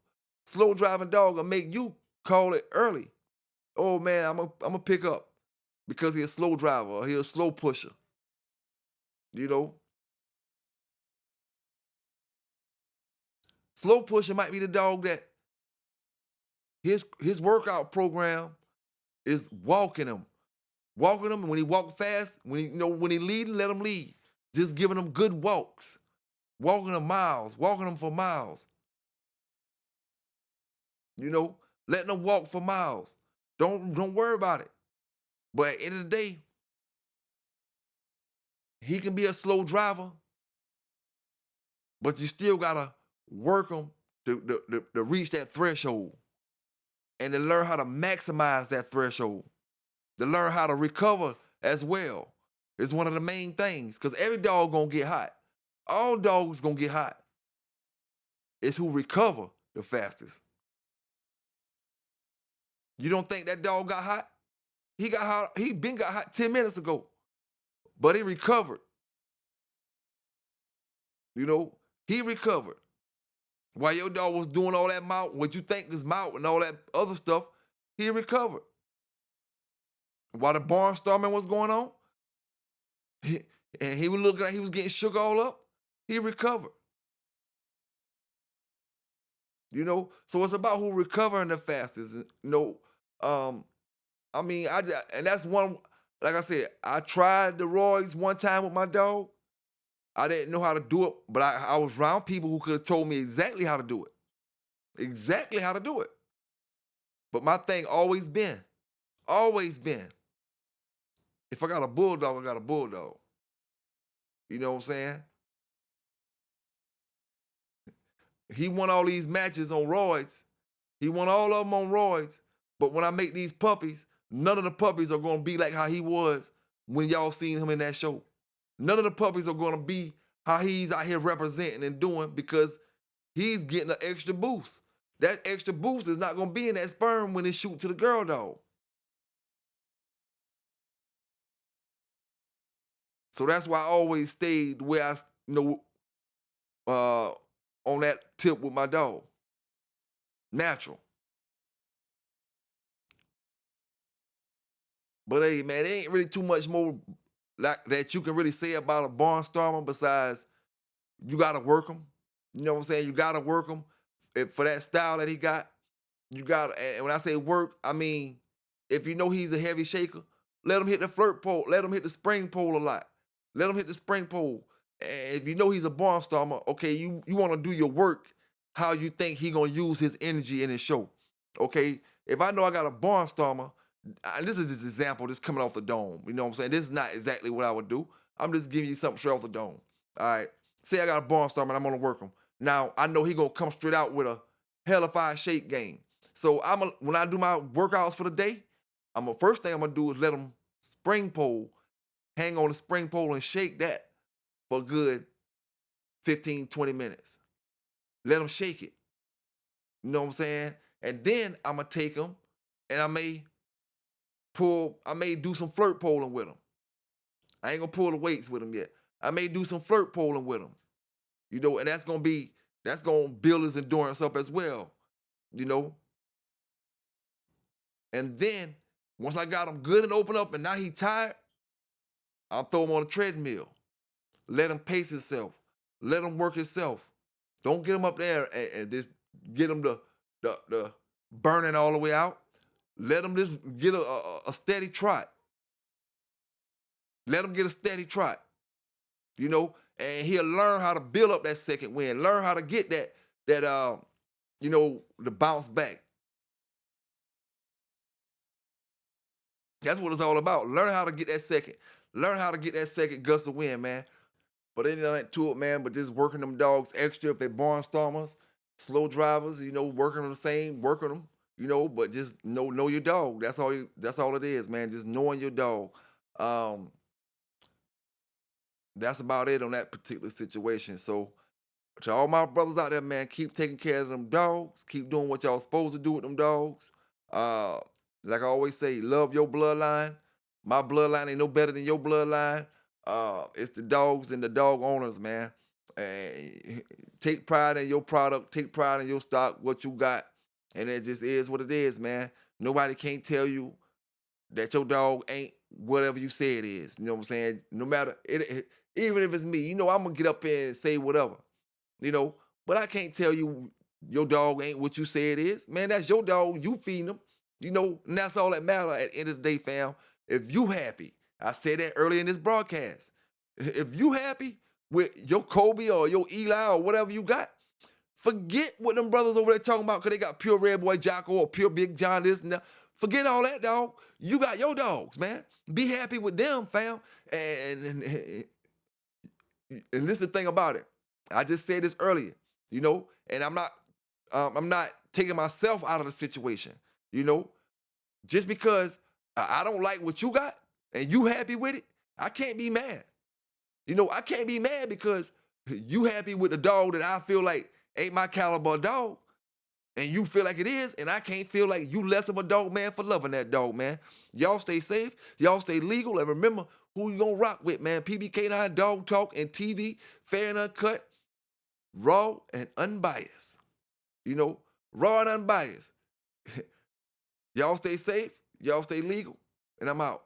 slow driving dog will make you call it early. Oh man, I'm a pick up because he's a slow driver, or he's a slow pusher. You know, slow pusher might be the dog that his workout program is walking him. And when he walk fast, when he leading, let him lead. Just giving him good walks, walking them miles, walking them for miles. You know, letting them walk for miles. Don't worry about it. But at the end of the day, he can be a slow driver, but you still gotta work him to reach that threshold and to learn how to maximize that threshold, to learn how to recover as well. Is one of the main things because every dog gonna get hot. All dogs gonna get hot. It's who recover the fastest. You don't think that dog got hot? He got hot. He been got hot 10 minutes ago, but he recovered. You know, he recovered. While your dog was doing all that mouth, what you think is mouth and all that other stuff, he recovered. While the barnstorming was going on, and he was looking like he was getting shook all up, he recovered. You know, so it's about who recovering the fastest. Um, I mean, and that's one. Like I said, I tried the roids one time with my dog. I didn't know how to do it, but I was around people who could have told me exactly how to do it, exactly how to do it. But my thing always been, if I got a bulldog, I got a bulldog. You know what I'm saying? He won all these matches on roids. He won all of them on roids. But when I make these puppies, none of the puppies are going to be like how he was when y'all seen him in that show. None of the puppies are going to be how he's out here representing and doing because he's getting an extra boost. That extra boost is not going to be in that sperm when it shoot to the girl dog. So that's why I always stayed where uh, on that tip with my dog. Natural. But hey, man, there ain't really too much more like that you can really say about a barnstormer besides you gotta work him. You know what I'm saying? You gotta work him for that style that he got. You gotta, and when I say work, I mean if you know he's a heavy shaker, let him hit the flirt pole, let him hit the spring pole a lot. Let him hit the spring pole. And if you know he's a barnstormer, okay, you want to do your work how you think he gonna use his energy in his show. Okay, if I know I got a barnstormer, this is this example just coming off the dome. You know what I'm saying? This is not exactly what I would do. I'm just giving you something straight off the dome. All right. Say I got a barnstormer and I'm gonna work him. Now I know he gonna come straight out with a hellified shake game. So when I do my workouts for the day, first thing I'm gonna do is let him spring pole, hang on the spring pole and shake that for a good 15, 20 minutes. Let him shake it. You know what I'm saying? And then I'm gonna take him and I may do some flirt poling with him. I ain't gonna pull the weights with him yet. I may do some flirt poling with him. You know, and that's gonna build his endurance up as well. You know, and then once I got him good and open up, and now he tired, I'll throw him on a treadmill. Let him pace himself. Let him work himself. Don't get him up there and just get him the burning all the way out. Let him just get a steady trot. Let him get a steady trot. You know, and he'll learn how to build up that second wind. Learn how to get the bounce back. That's what it's all about. Learn how to get that second. Learn how to get that second gust of wind, man. But ain't nothing to it, man. But just working them dogs extra if they're barnstormers, slow drivers, working them the same, working them, But just know your dog. That's all. That's all it is, man. Just knowing your dog. Um, that's about it on that particular situation. So To all my brothers out there, man, keep taking care of them dogs. Keep doing what y'all supposed to do with them dogs. Uh, like I always say, love your bloodline. My bloodline ain't no better than your bloodline. It's the dogs and the dog owners, man. And take pride in your product. Take pride in your stock, what you got. And it just is what it is, man. Nobody can't tell you that your dog ain't whatever you say it is. You know what I'm saying? No matter even if it's me, I'm gonna get up there and say whatever. But I can't tell you your dog ain't what you say it is. Man, that's your dog. You feeding them. And that's all that matter at the end of the day, fam. If you happy, I said that earlier in this broadcast. If you happy with your Kobe or your Eli or whatever you got, forget what them brothers over there talking about because they got pure Red Boy Jocko or pure Big John this and that. Forget all that, dog. You got your dogs, man. Be happy with them, fam. And this is the thing about it. I just said this earlier, and I'm not taking myself out of the situation, you know. Just because I don't like what you got and you happy with it, I can't be mad. I can't be mad because you happy with the dog that I feel like ain't my caliber dog, and you feel like it is, and I can't feel like you less of a dog, man, for loving that dog, man. Y'all stay safe, y'all stay legal, and remember who you gonna rock with, man. PBK9 Dog Talk and TV, fair and uncut, raw and unbiased. Raw and unbiased. Y'all stay safe, y'all stay legal, and I'm out.